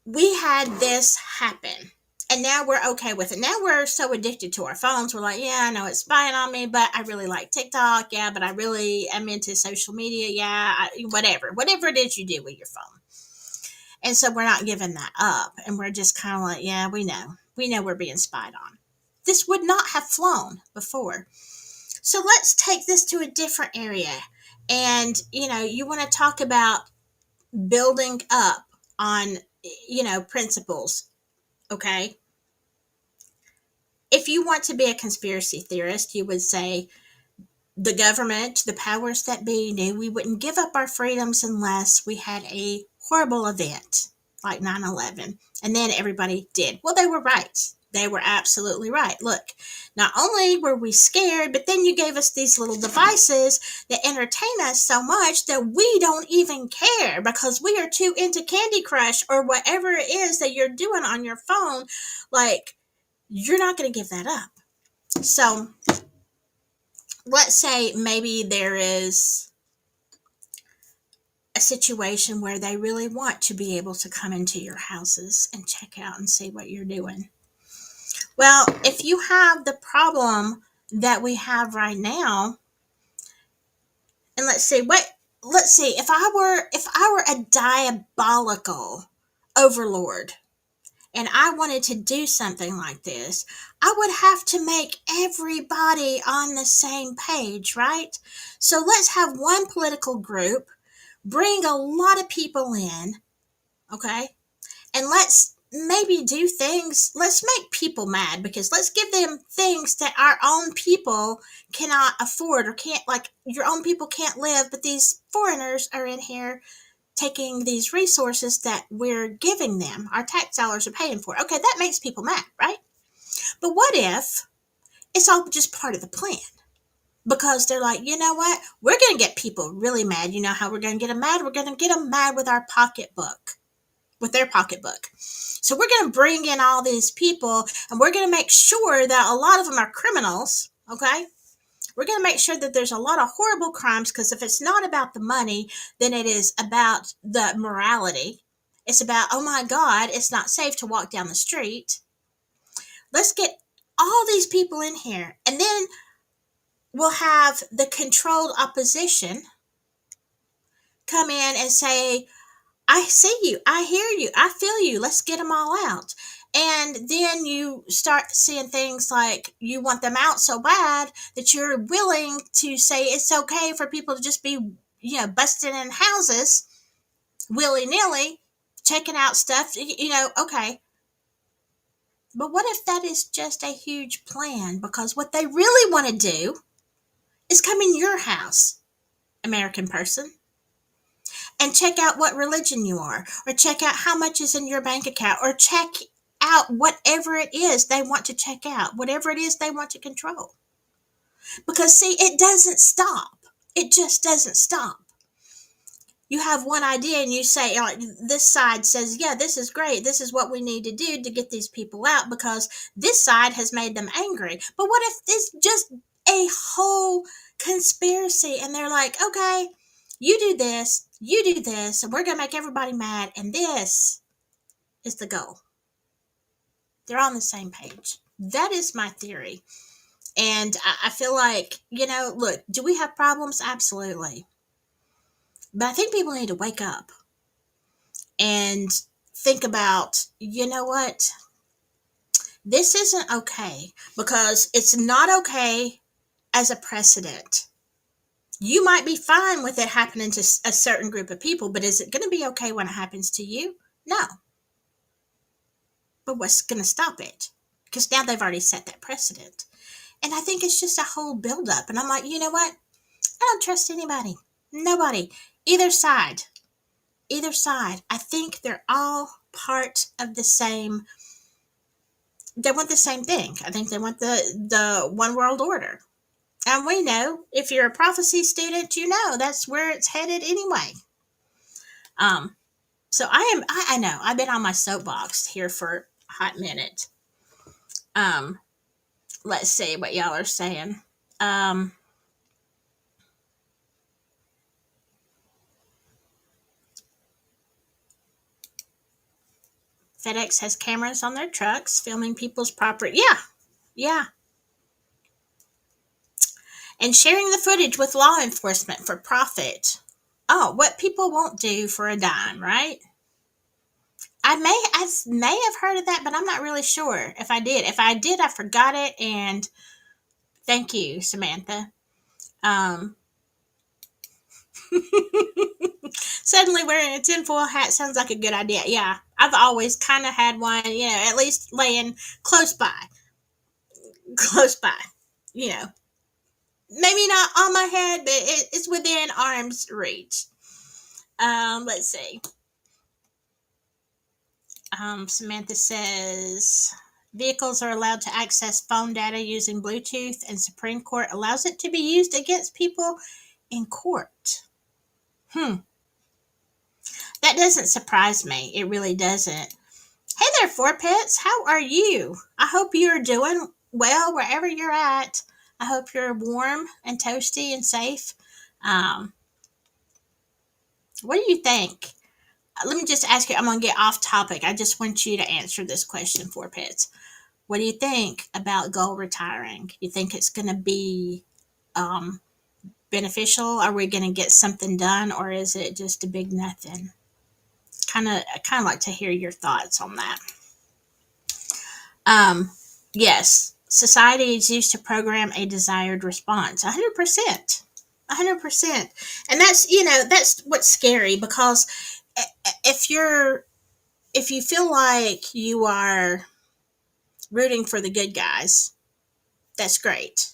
We had this happen. And now we're okay with it. Now we're so addicted to our phones. We're like, yeah, I know it's spying on me, but I really like TikTok. Yeah, but I really am into social media. Yeah, whatever it is you do with your phone. And so we're not giving that up. And we're just kind of like, yeah, we know we're being spied on. This would not have flown before. So let's take this to a different area. And, you want to talk about building up on, principles. Okay. If you want to be a conspiracy theorist, you would say the government, the powers that be, knew we wouldn't give up our freedoms unless we had a horrible event like 9/11. And then everybody did. Well, they were right. They were absolutely right. Look, not only were we scared, but then you gave us these little devices that entertain us so much that we don't even care because we are too into Candy Crush or whatever it is that you're doing on your phone. Like, you're not going to give that up. So let's say maybe there is a situation where they really want to be able to come into your houses and check out and see what you're doing. Well, if you have the problem that we have right now, and let's see if I were a diabolical overlord and I wanted to do something like this, I would have to make everybody on the same page, right? So let's have one political group, bring a lot of people in, okay? And let's maybe do things, let's make people mad because let's give them things that our own people cannot afford or can't, like your own people can't live, but these foreigners are in here taking these resources that we're giving them, our tax dollars are paying for. Okay, that makes people mad, right? But what if it's all just part of the plan? Because they're like, you know what? We're going to get people really mad. You know how we're going to get them mad? We're going to get them mad with our pocketbook, with their pocketbook. So we're going to bring in all these people and we're going to make sure that a lot of them are criminals, okay? We're going to make sure that there's a lot of horrible crimes because if it's not about the money, then it is about the morality. It's about, oh my God, it's not safe to walk down the street. Let's get all these people in here. And then we'll have the controlled opposition come in and say, I see you, I hear you, I feel you, let's get them all out. And then you start seeing things like you want them out so bad that you're willing to say it's okay for people to just be, busting in houses willy-nilly, checking out stuff, okay. But what if that is just a huge plan? Because what they really want to do is come in your house, American person, and check out what religion you are, or check out how much is in your bank account, or check out whatever it is they want to check out, whatever it is they want to control. Because see, it doesn't stop. It just doesn't stop. you have one idea and you say, this side says, yeah, this is great. This is what we need to do to get these people out because this side has made them angry. But what if it's just a whole conspiracy and they're like, okay, you do this, and we're going to make everybody mad. And this is the goal. They're on the same page. That is my theory. And I feel like, look, do we have problems? Absolutely. But I think people need to wake up and think about, you know what? This isn't okay because it's not okay as a precedent. You might be fine with it happening to a certain group of people, but is it going to be okay when it happens to you? No. But what's going to stop it? Because now they've already set that precedent. And I think it's just a whole buildup. And I'm like, you know what? I don't trust anybody. Nobody. Either side. I think they're all part of the same. They want the same thing. I think they want the one world order. And we know, if you're a prophecy student, you know that's where it's headed anyway. So I know, I've been on my soapbox here for a hot minute. Let's see what y'all are saying. FedEx has cameras on their trucks filming people's property. Yeah. And sharing the footage with law enforcement for profit. Oh, what people won't do for a dime, right? I may have heard of that, but I'm not really sure if I did. If I did, I forgot it. And thank you, Samantha. Suddenly wearing a tinfoil hat sounds like a good idea. Yeah, I've always kind of had one, at least laying close by. Maybe not on my head, but it's within arm's reach. Let's see. Samantha says vehicles are allowed to access phone data using Bluetooth, and Supreme Court allows it to be used against people in court. That doesn't surprise me. It really doesn't. Hey there, Four Pets. How are you? I hope you're doing well wherever you're at. I hope you're warm and toasty and safe. What do you think? Let me just ask you. I'm going to get off topic. I just want you to answer this question, Four Pets. What do you think about Gull retiring? You think it's going to be beneficial? Are we going to get something done, or is it just a big nothing? I kind of like to hear your thoughts on that. Yes, society is used to program a desired response. 100%. 100%. And that's what's scary, because if you feel like you are rooting for the good guys, that's great.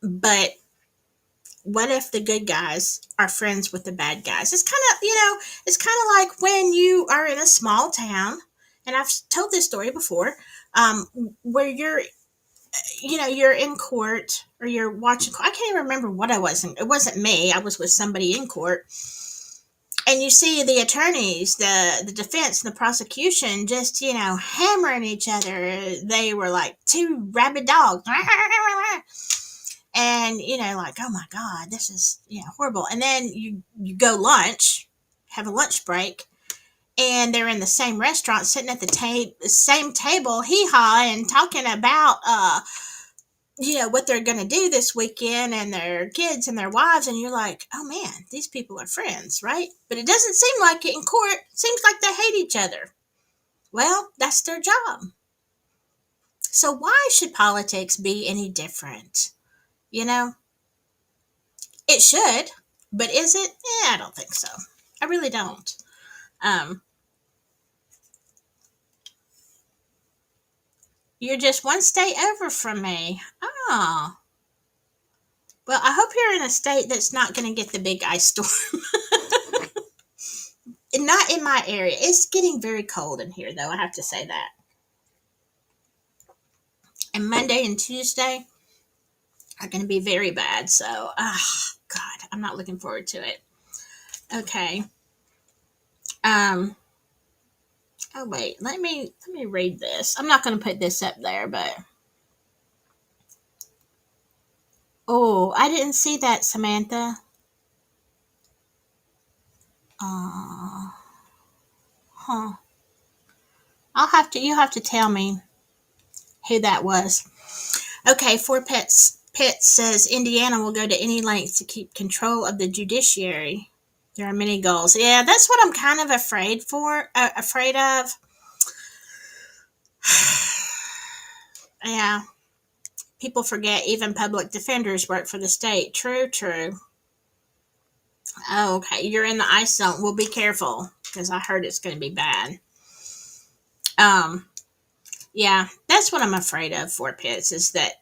But what if the good guys are friends with the bad guys? It's kind of like when you are in a small town, and I've told this story before, where you're in court, or you're watching. I can't even remember what I was. It wasn't me. I was with somebody in court, and you see the attorneys, the defense, and the prosecution just hammering each other. They were like two rabid dogs. And like, oh my god, this is horrible. And then you go lunch, have a lunch break, and they're in the same restaurant, sitting at the same table, hee-haw, and talking about what they're going to do this weekend, and their kids and their wives. And you're like, oh man, these people are friends, right? But it doesn't seem like it in court. It seems like they hate each other. Well, that's their job. So why should politics be any different? It should, but is it? I don't think so. I really don't. You're just one state over from me. Oh. Well, I hope you're in a state that's not going to get the big ice storm. Not in my area. It's getting very cold in here, though. I have to say that. And Monday and Tuesday are going to be very bad. So, God, I'm not looking forward to it. Okay. Um. Oh wait, let me read this. I'm not going to put this up there, but oh, I didn't see that, Samantha. Uh, huh. You have to tell me who that was. Okay, Four Pets says Indiana will go to any lengths to keep control of the judiciary. There are many goals. Yeah, that's what I'm kind of afraid of. Yeah, people forget even public defenders work for the state. True, true. Oh, okay, you're in the ice zone. Well, be careful because I heard it's going to be bad. Um, yeah, that's what I'm afraid of. For Pits is that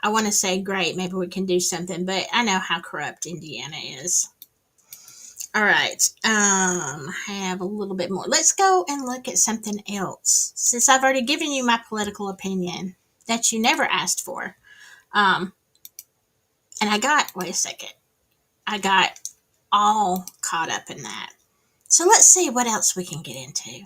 I want to say great, maybe we can do something, but I know how corrupt Indiana is. All right, I have a little bit more. Let's go and look at something else. Since I've already given you my political opinion that you never asked for, um, and wait a second, I got all caught up in that. So let's see what else we can get into.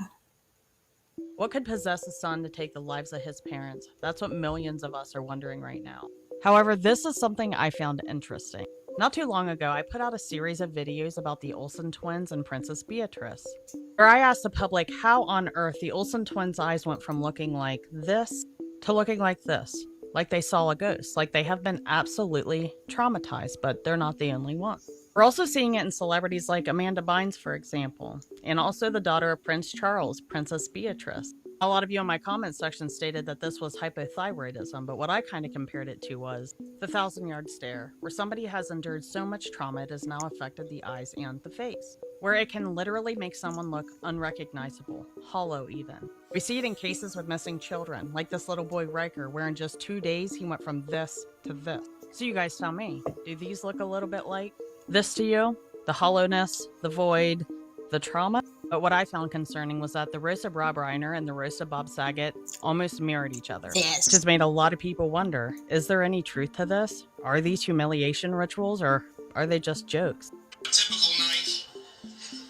What could possess a son to take the lives of his parents? That's what millions of us are wondering right now. However, this is something I found interesting. Not too long ago, I put out a series of videos about the Olsen twins and Princess Beatrice, where I asked the public how on earth the Olsen twins' eyes went from looking like this to looking like this, like they saw a ghost, like they have been absolutely traumatized, but they're not the only one. We're also seeing it in celebrities like Amanda Bynes, for example, and also the daughter of Prince Charles, Princess Beatrice. A lot of you in my comments section stated that this was hypothyroidism, but what I kind of compared it to was the 1,000-yard stare, where somebody has endured so much trauma it has now affected the eyes and the face, where it can literally make someone look unrecognizable, hollow even. We see it in cases with missing children, like this little boy Riker, where in just 2 days he went from this to this. So you guys tell me, do these look a little bit like this to you? The hollowness, the void, the trauma? But what I found concerning was that the roast of Rob Reiner and the roast of Bob Saget almost mirrored each other. Yes. Which has made a lot of people wonder, is there any truth to this? Are these humiliation rituals, or are they just jokes? A typical night,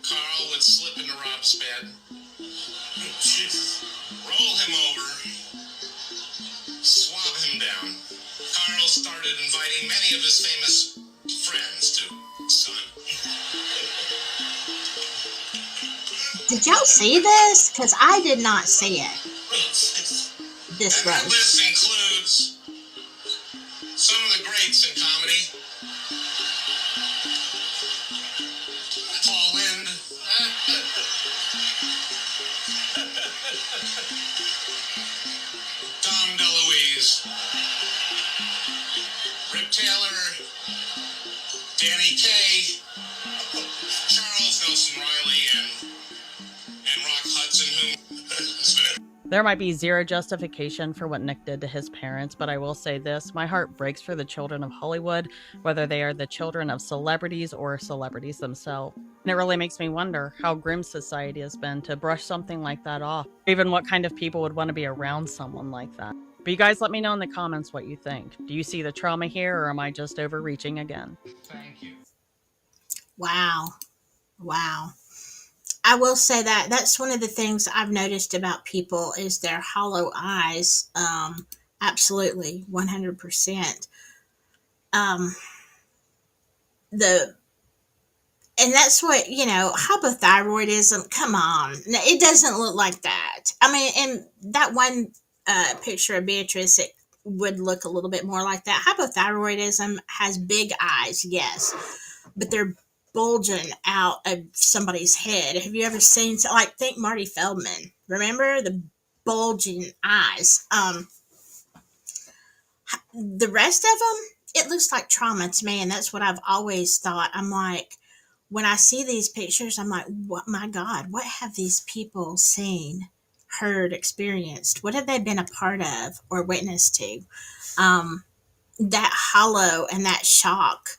Carl would slip into Rob's bed, roll him over, swab him down. Carl started inviting many of his famous friends to son. Did y'all see this? Because I did not see it. This And that roast. list includes some of the greats in comedy. Paul Lynde. Dom DeLuise. Rip Taylor. Danny Kaye. Charles Nelson Riley and Rock Hudson, who There might be zero justification for what Nick did to his parents, but I will say this, my heart breaks for the children of Hollywood, whether they are the children of celebrities or celebrities themselves. And it really makes me wonder how grim society has been to brush something like that off, even what kind of people would want to be around someone like that. But you guys let me know in the comments what you think. Do you see the trauma here, or am I just overreaching again? Thank you. Wow. Wow. I will say that that's one of the things I've noticed about people is their hollow eyes. Absolutely, 100%. Um, the and that's what hypothyroidism. Come on, no, it doesn't look like that. I mean, in that one picture of Beatrice, it would look a little bit more like that. Hypothyroidism has big eyes, yes, but they're bulging out of somebody's head. Have you ever seen, like, think Marty Feldman? Remember the bulging eyes? The rest of them, it looks like trauma to me, and that's what I've always thought. I'm like, when I see these pictures, I'm like, what, my God, what have these people seen, heard, experienced? What have they been a part of or witnessed to? That hollow and that shock,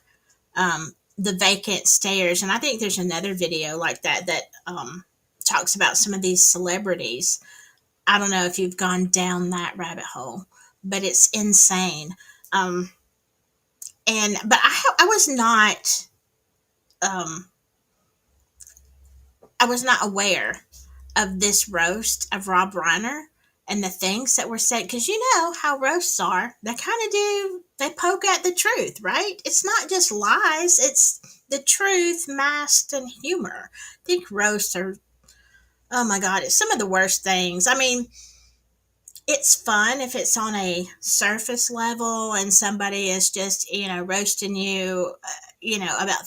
the vacant stares. And I think there's another video like that talks about some of these celebrities. I don't know if you've gone down that rabbit hole, but it's insane. And but I was not um I was not aware of this roast of Rob Reiner and the things that were said, because you know how roasts are. They kind of do, they poke at the truth, right? It's not just lies, it's the truth masked in humor. I think roasts are, oh my God, it's some of the worst things. I mean, it's fun if it's on a surface level and somebody is just, roasting you, about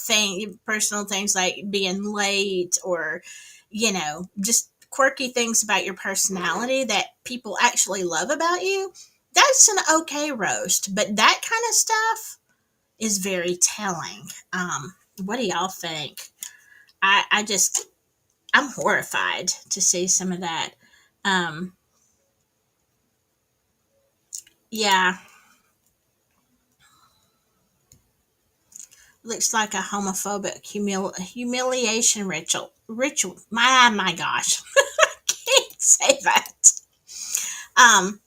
personal things like being late, or, just quirky things about your personality that people actually love about you. That's an okay roast, but that kind of stuff is very telling. What do y'all think? I just, I'm horrified to see some of that. Um, yeah, looks like a homophobic humiliation ritual. My gosh, can't say that. Um,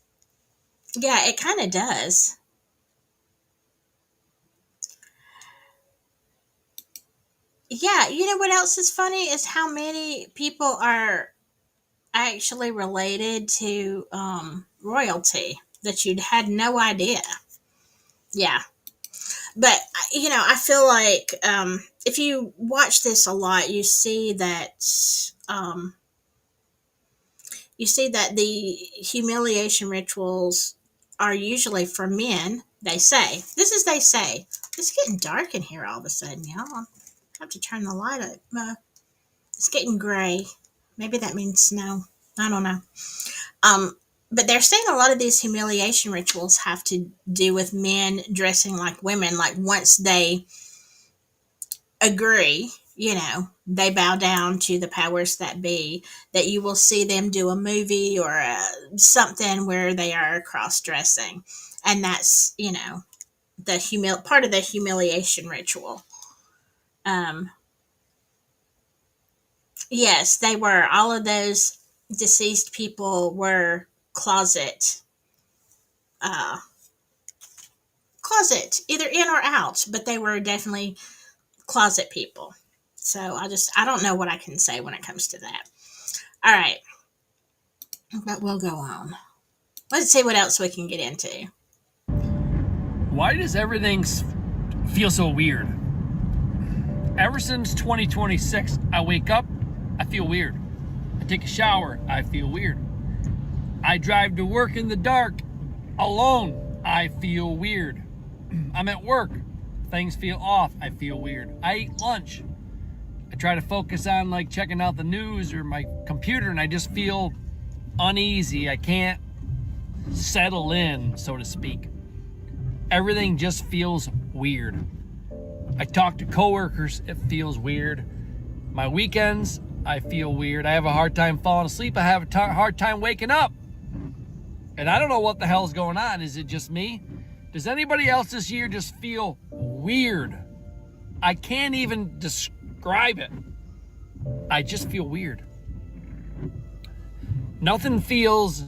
yeah, it kind of does. Yeah, you know what else is funny is how many people are actually related to royalty that you'd had no idea. Yeah, but I feel like if you watch this a lot, um, you see that the humiliation rituals are usually for men. They say. It's getting dark in here all of a sudden, y'all. I have to turn the light up. It's getting gray. Maybe that means snow. I don't know. Um, but they're saying a lot of these humiliation rituals have to do with men dressing like women. Like once they agree, they bow down to the powers that be, that you will see them do a movie or something where they are cross dressing. And that's, part of the humiliation ritual. Um, yes, they were. All of those deceased people were uh, closet, either in or out, but they were definitely closet people. So I don't know what I can say when it comes to that. All right, but we'll go on. Let's see what else we can get into. Why does everything feel so weird? Ever since 2026, I wake up, I feel weird. I take a shower, I feel weird. I drive to work in the dark, alone, I feel weird. I'm at work, things feel off, I feel weird. I eat lunch, I try to focus on like checking out the news or my computer, and I just feel uneasy. I can't settle in, so to speak. Everything just feels weird. I talk to coworkers, it feels weird. My weekends, I feel weird. I have a hard time falling asleep. I have a hard time waking up. And I don't know what the hell's going on. Is it just me? Does anybody else this year just feel weird? I can't even describe it. I just feel weird. Nothing feels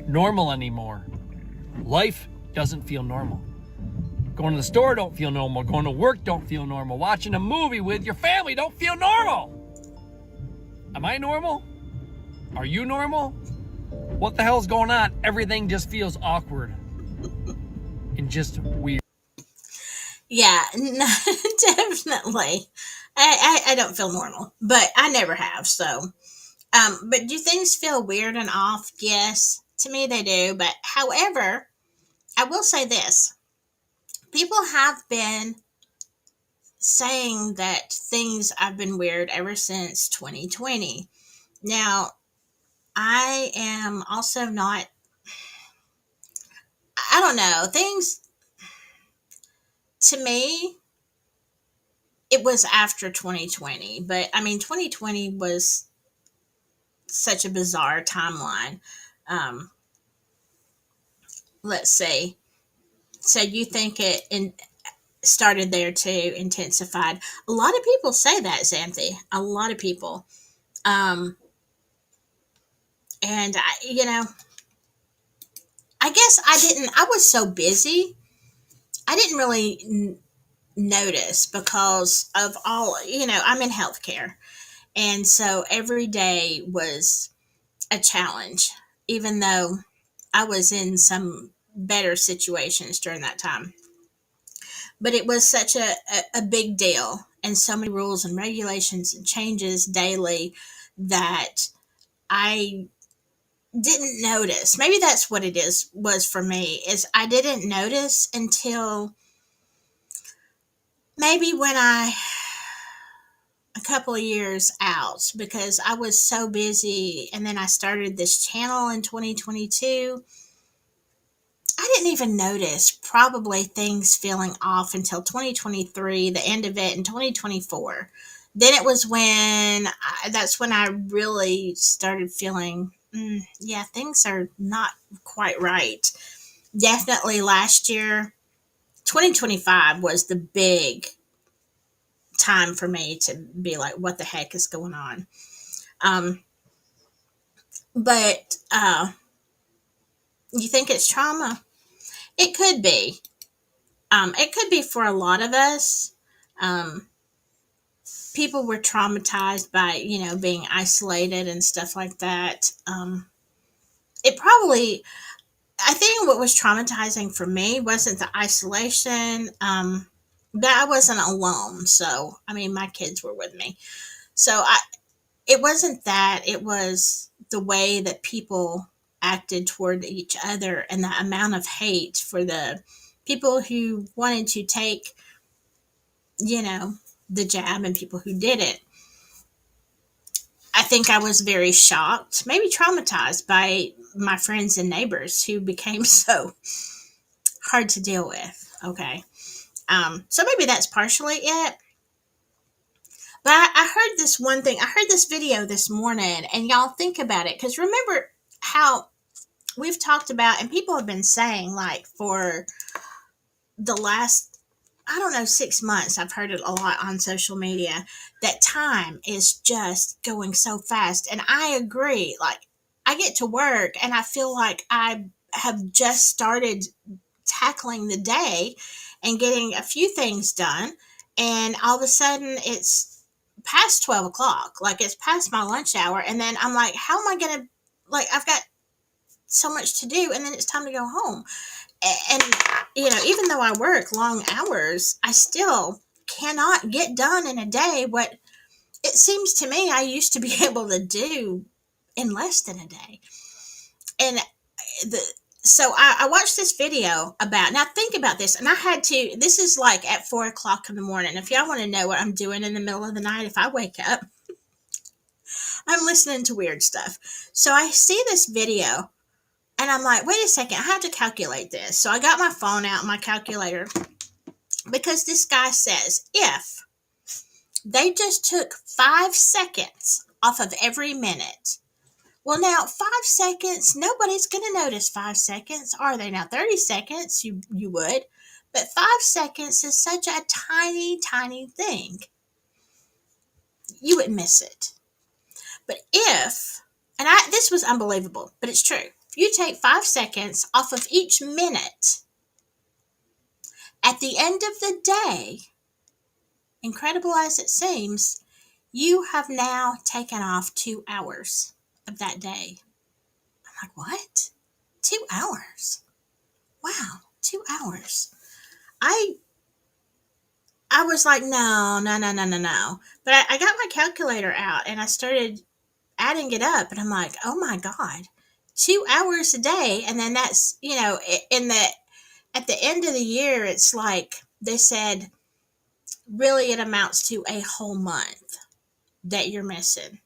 normal anymore. Life doesn't feel normal. Going to the store don't feel normal. Going to work don't feel normal. Watching a movie with your family don't feel normal. Am I normal? Are you normal? What the hell's going on? Everything just feels awkward and just weird. Yeah, definitely. I don't feel normal, but I never have. So, but do things feel weird and off? Yes, to me they do. But however, I will say this: people have been saying that things have been weird ever since 2020. Now, I am also not, I don't know, things to me, it was after 2020, but I mean, 2020 was such a bizarre timeline. Um, let's see. So you think started there too, intensified? A lot of people say that, Xanthi. A lot of people. Um, and I guess I didn't. I was so busy I didn't really notice because of all, I'm in healthcare. And so every day was a challenge, even though I was in some better situations during that time. But it was such a big deal, and so many rules and regulations and changes daily that I didn't notice. Maybe that's what it is was for me, is I didn't notice until maybe when I a couple of years out, because I was so busy, and then I started this channel in 2022. I didn't even notice probably things feeling off until 2023, the end of it in 2024. Then it was that's when I really started feeling, yeah, things are not quite right. Definitely last year, 2025 was the big time for me to be like, what the heck is going on? Um, but you think it's trauma? It could be. It could be for a lot of us. Um, People were traumatized by, being isolated and stuff like that. It probably, I think what was traumatizing for me wasn't the isolation. That I wasn't alone. So, I mean, my kids were with me. So it wasn't that, it was the way that people acted toward each other and the amount of hate for the people who wanted to take, you know, the jab and people who didn't. I think I was very shocked, maybe traumatized by my friends and neighbors who became so hard to deal with. Okay. So maybe that's partially it. But I heard this one thing. I heard this video this morning, and y'all think about it. Because remember how we've talked about, and people have been saying, like, for the last, I don't know, 6 months, I've heard it a lot on social media, that time is just going so fast. And I agree. Like, I get to work and I feel like I have just started tackling the day and getting a few things done. And all of a sudden it's past 12 o'clock. Like, it's past my lunch hour. And then I'm like, how am I going to, like, I've got so much to do. And then it's time to go home. And, even though I work long hours, I still cannot get done in a day what it seems to me I used to be able to do in less than a day. And the so I watched this video about, now think about this, and I had to, this is like at 4 o'clock in the morning. If y'all want to know what I'm doing in the middle of the night, if I wake up, I'm listening to weird stuff. So I see this video and I'm like, wait a second, I have to calculate this. So I got my phone out, my calculator, because this guy says if they just took 5 seconds off of every minute. Well, now 5 seconds, nobody's going to notice 5 seconds, are they? Now 30 seconds, you would, but 5 seconds is such a tiny, tiny thing. You would miss it. But this was unbelievable, but it's true. If you take 5 seconds off of each minute, at the end of the day, incredible as it seems, you have now taken off 2 hours of that day. I'm like, what? 2 hours? Wow, 2 hours. I was like, no, no, no, no, no, no. But I got my calculator out and I started adding it up, and I'm like, oh my God, 2 hours a day. And then that's, at the end of the year, it's like they said, really it amounts to a whole month that you're missing.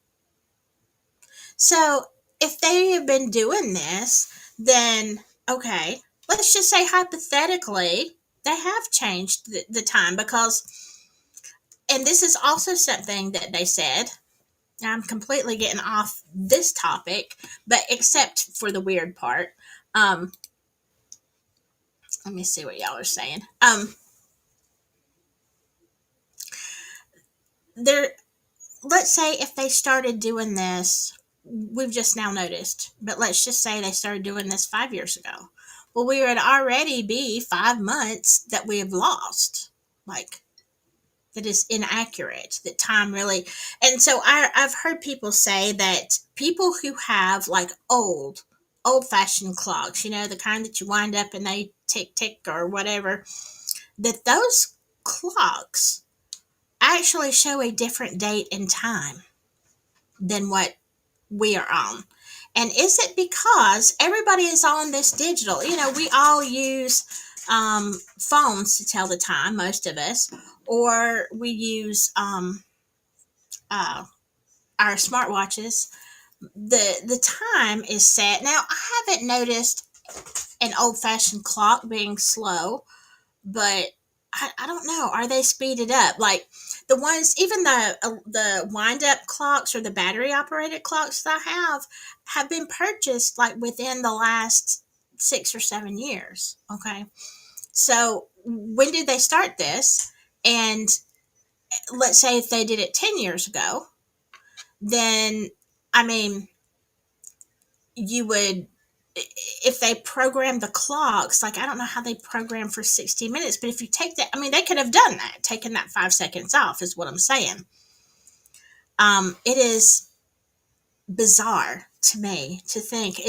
So if they have been doing this, then okay, let's just say hypothetically they have changed the time, because, and this is also something that they said, I'm completely getting off this topic, but except for the weird part. Let me see what y'all are saying. There, let's say if they started doing this, we've just now noticed, but let's just say they started doing this 5 years ago. Well, we would already be 5 months that we have lost. Like, that is inaccurate, that time really. And so I've heard people say that people who have like old fashioned clocks, the kind that you wind up and they tick tick or whatever, that those clocks actually show a different date and time than what we are on. And is it because everybody is on this digital? We all use phones to tell the time, most of us, or we use uh, our smartwatches. The time is set. Now, I haven't noticed an old fashioned clock being slow, but I don't know. Are they speeded up? Like the ones, even the wind up clocks or the battery operated clocks that I have been purchased like within the last 6 or 7 years. Okay, so when did they start this? And let's say if they did it 10 years ago, then I mean, you would, if they program the clocks, like I don't know how they program for 60 minutes, but if you take that, I mean, they could have done that, taken that 5 seconds off, is what I'm saying. It is bizarre to me to think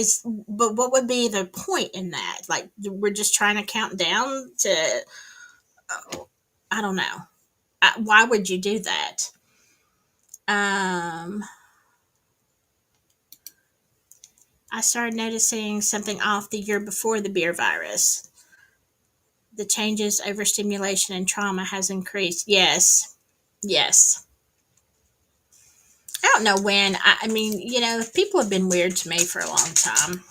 but what would be the point in that? Like, we're just trying to count down to, I don't know. Why would you do that? I started noticing something off the year before the beer virus. The changes, overstimulation, and trauma has increased. Yes. Yes. I don't know when. I mean, people have been weird to me for a long time.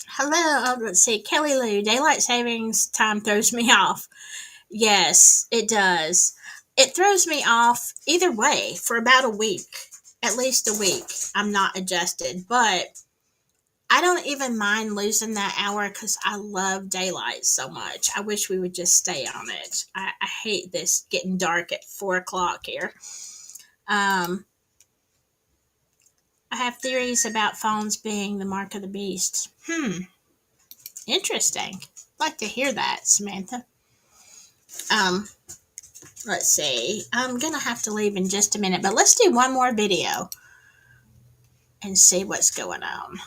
Hello. Let's see. Kelly Lou, daylight savings time throws me off. Yes, it does. It throws me off either way for about a week, at least a week. I'm not adjusted, but I don't even mind losing that hour because I love daylight so much. I wish we would just stay on it. I hate this getting dark at 4 o'clock here. I have theories about phones being the mark of the beast. Interesting. I'd like to hear that, Samantha. Let's see. I'm gonna have to leave in just a minute, but let's do one more video and see what's going on.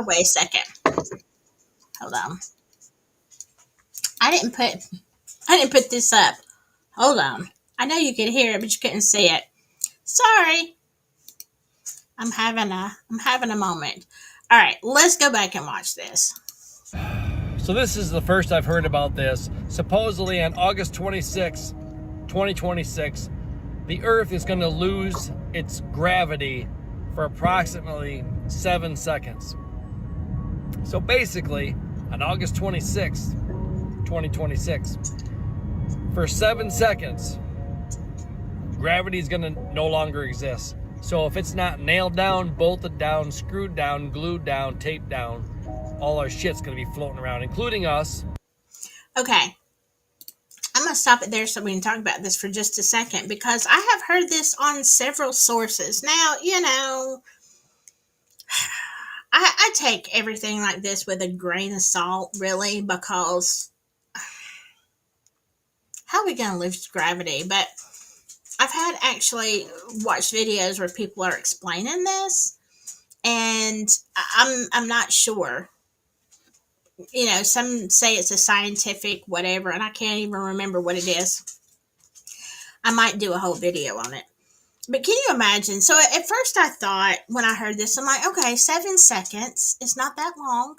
Oh, wait a second. Hold on. I didn't put this up. Hold on. I know you could hear it, but you couldn't see it. Sorry. I'm having a moment. All right, let's go back and watch this. So this is the first I've heard about this. Supposedly on August 26, 2026, the Earth is going to lose its gravity for approximately 7 seconds. So basically, on August 26th, 2026, for 7 seconds, gravity is going to no longer exist. So if it's not nailed down, bolted down, screwed down, glued down, taped down, all our shit's going to be floating around, including us. Okay. I'm going to stop it there so we can talk about this for just a second, because I have heard this on several sources. Now, I take everything like this with a grain of salt, really, because how are we going to lose gravity? But I've had actually watched videos where people are explaining this, and I'm not sure. Some say it's a scientific whatever, and I can't even remember what it is. I might do a whole video on it. But can you imagine? So at first I thought, when I heard this, I'm like, okay, 7 seconds is not that long.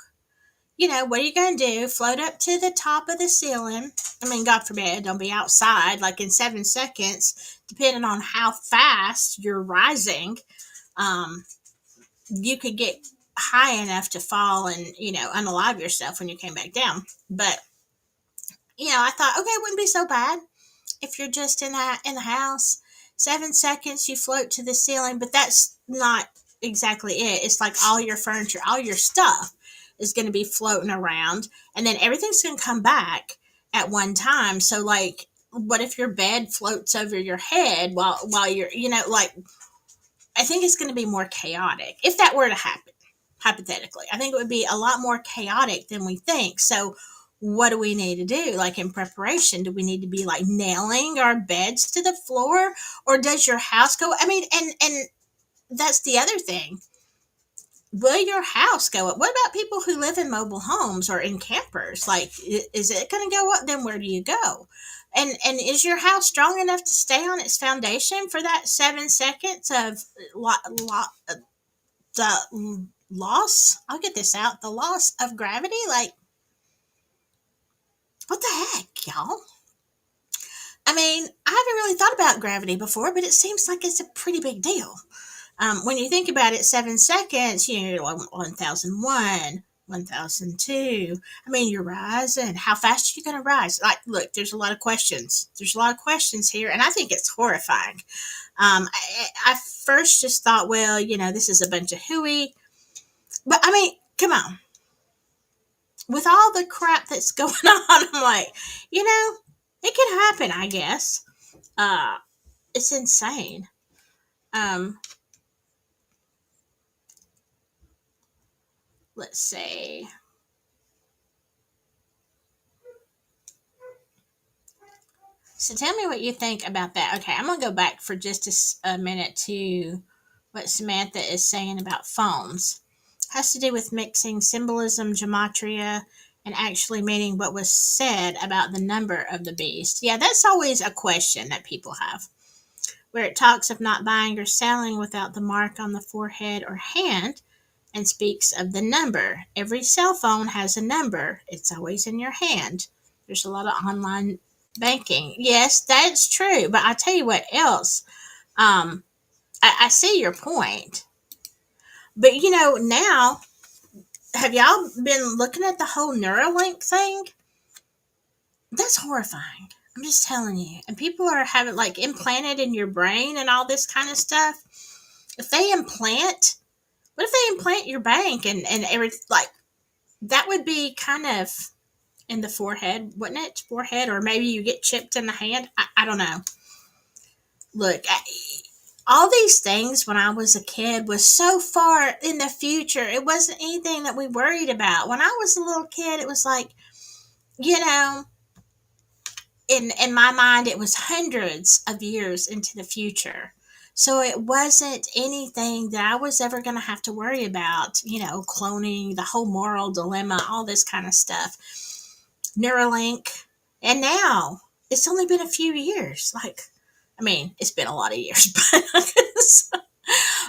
what are you going to do? Float up to the top of the ceiling. I mean, God forbid, don't be outside like in 7 seconds, depending on how fast you're rising. Um, you could get high enough to fall and, unalive yourself when you came back down. But, I thought, okay, it wouldn't be so bad if you're just in the house. 7 seconds, you float to the ceiling, but that's not exactly it. It's like all your furniture, all your stuff is going to be floating around, and then everything's going to come back at one time. So, like, what if your bed floats over your head while you're, like, I think it's going to be more chaotic if that were to happen. Hypothetically, I think it would be a lot more chaotic than we think. So, what do we need to do? Like in preparation, do we need to be like nailing our beds to the floor, or does your house go? I mean, and that's the other thing. Will your house go up? What about people who live in mobile homes or in campers? Like, is it going to go up? Then where do you go? And is your house strong enough to stay on its foundation for that 7 seconds of the loss? I'll get this out. The loss of gravity. Like, what the heck, y'all? I mean, I haven't really thought about gravity before, but it seems like it's a pretty big deal. When you think about it, 7 seconds, you're like 1001, 1002. I mean, you're rising. How fast are you going to rise? Like, look, there's a lot of questions. There's a lot of questions here, and I think it's horrifying. I first just thought, well, this is a bunch of hooey. But, I mean, come on. With all the crap that's going on, I'm like, it can happen, I guess. It's insane. Let's see. So tell me what you think about that. Okay, I'm going to go back for just a minute to what Samantha is saying about phones. It has to do with mixing symbolism, gematria, and actually meaning what was said about the number of the beast. Yeah, that's always a question that people have, where it talks of not buying or selling without the mark on the forehead or hand and speaks of the number. Every cell phone has a number. It's always in your hand. There's a lot of online banking. Yes, that's true. But I tell you what else. I see your point. But now, have y'all been looking at the whole Neuralink thing? That's horrifying. I'm just telling you. And people are having like implanted in your brain and all this kind of stuff. If they implant, what if they implant your bank and everything? Like, that would be kind of in the forehead, wouldn't it? Forehead, or maybe you get chipped in the hand. I don't know. Look, all these things when I was a kid was so far in the future. It wasn't anything that we worried about. When I was a little kid, it was like, in my mind, it was hundreds of years into the future. So it wasn't anything that I was ever going to have to worry about, cloning, the whole moral dilemma, all this kind of stuff. Neuralink. And now it's only been a few years. Like, I mean, it's been a lot of years,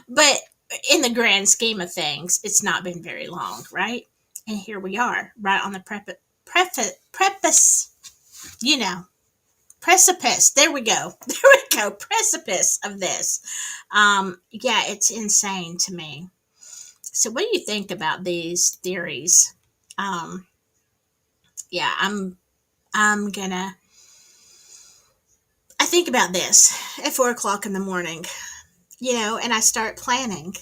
but in the grand scheme of things, it's not been very long, right? And here we are, right on the precipice. There we go. Precipice of this. Yeah, it's insane to me. So what do you think about these theories? Yeah, I think about this at 4:00 in the morning, and I start planning.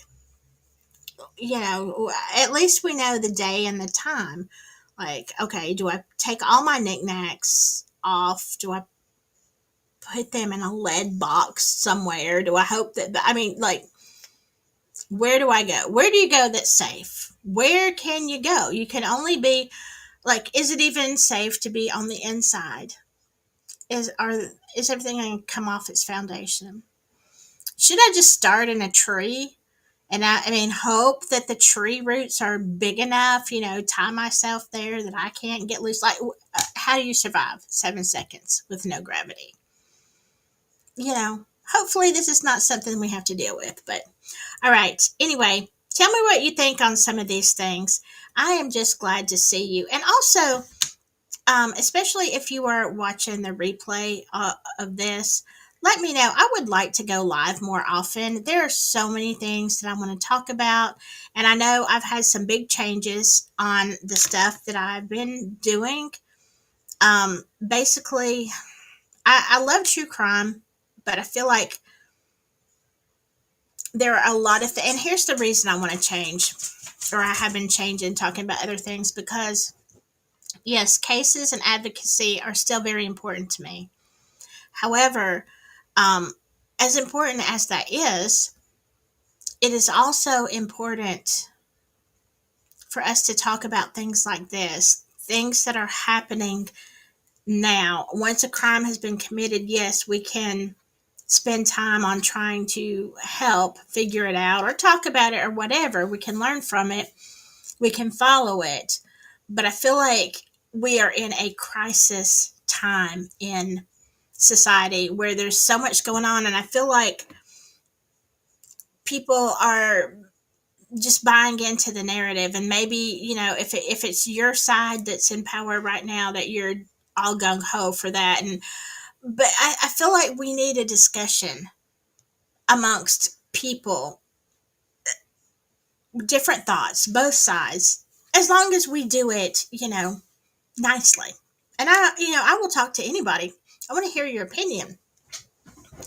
At least we know the day and the time. Like, okay, do I take all my knickknacks off? Do I put them in a lead box somewhere? Do I hope that, I mean, like, where do I go? Where do you go that's safe? Where can you go? You can only be, like, is it even safe to be on the inside? Is everything going to come off its foundation? Should I just start in a tree? And I mean, hope that the tree roots are big enough, tie myself there that I can't get loose. Like, how do you survive 7 seconds with no gravity? Hopefully this is not something we have to deal with. But all right. Anyway, Tell me what you think on some of these things. I am just glad to see you. And also, especially if you are watching the replay of this, let me know. I would like to go live more often. There are so many things that I want to talk about. And I know I've had some big changes on the stuff that I've been doing. Basically, I love true crime, but I feel like there are a lot of things. And here's the reason I want to change, or I have been changing, talking about other things, because yes, cases and advocacy are still very important to me. However, um, as important as that is, it is also important for us to talk about things like this, things that are happening now. Once a crime has been committed, yes, we can spend time on trying to help figure it out or talk about it or whatever. We can learn from it, we can follow it. But I feel like we are in a crisis time in society where there's so much going on, and I feel like people are just buying into the narrative. And maybe, if it's your side that's in power right now, that you're all gung-ho for that. But I feel like we need a discussion amongst people, different thoughts, both sides, as long as we do it, nicely. And I will talk to anybody. I want to hear your opinion.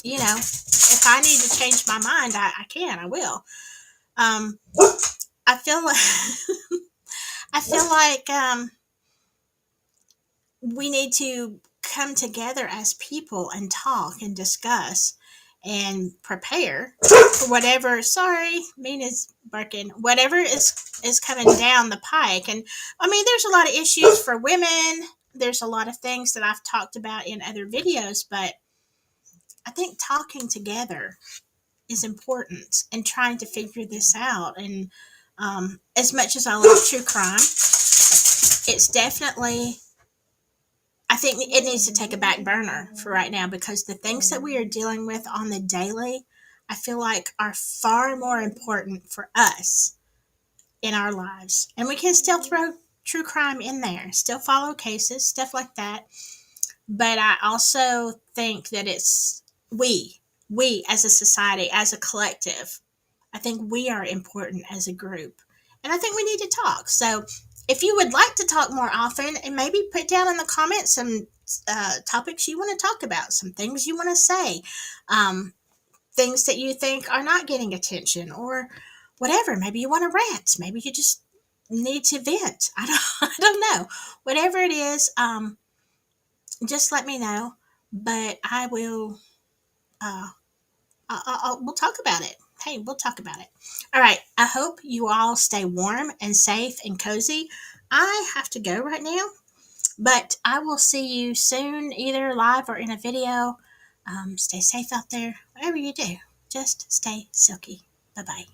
If I need to change my mind, I can, I will. Um, I feel like I feel like we need to come together as people and talk and discuss and prepare for whatever. Sorry, Mina's barking. Whatever is coming down the pike. And I mean, there's a lot of issues for women. There's a lot of things that I've talked about in other videos, but I think talking together is important and trying to figure this out. And as much as I love true crime, it's definitely, I think it needs to take a back burner for right now, because the things that we are dealing with on the daily, I feel like are far more important for us in our lives. And we can still throw true crime in there, still follow cases, stuff like that. But I also think that it's we as a society, as a collective, I think we are important as a group. And I think we need to talk. So if you would like to talk more often, and maybe put down in the comments some topics you want to talk about, some things you want to say, things that you think are not getting attention, or whatever. Maybe you want to rant. Maybe you just need to vent. I don't know. Whatever it is, just let me know. But I will. We'll talk about it. Hey, we'll talk about it. All right. I hope you all stay warm and safe and cozy. I have to go right now, but I will see you soon, either live or in a video. Stay safe out there. Whatever you do, just stay silky. Bye bye.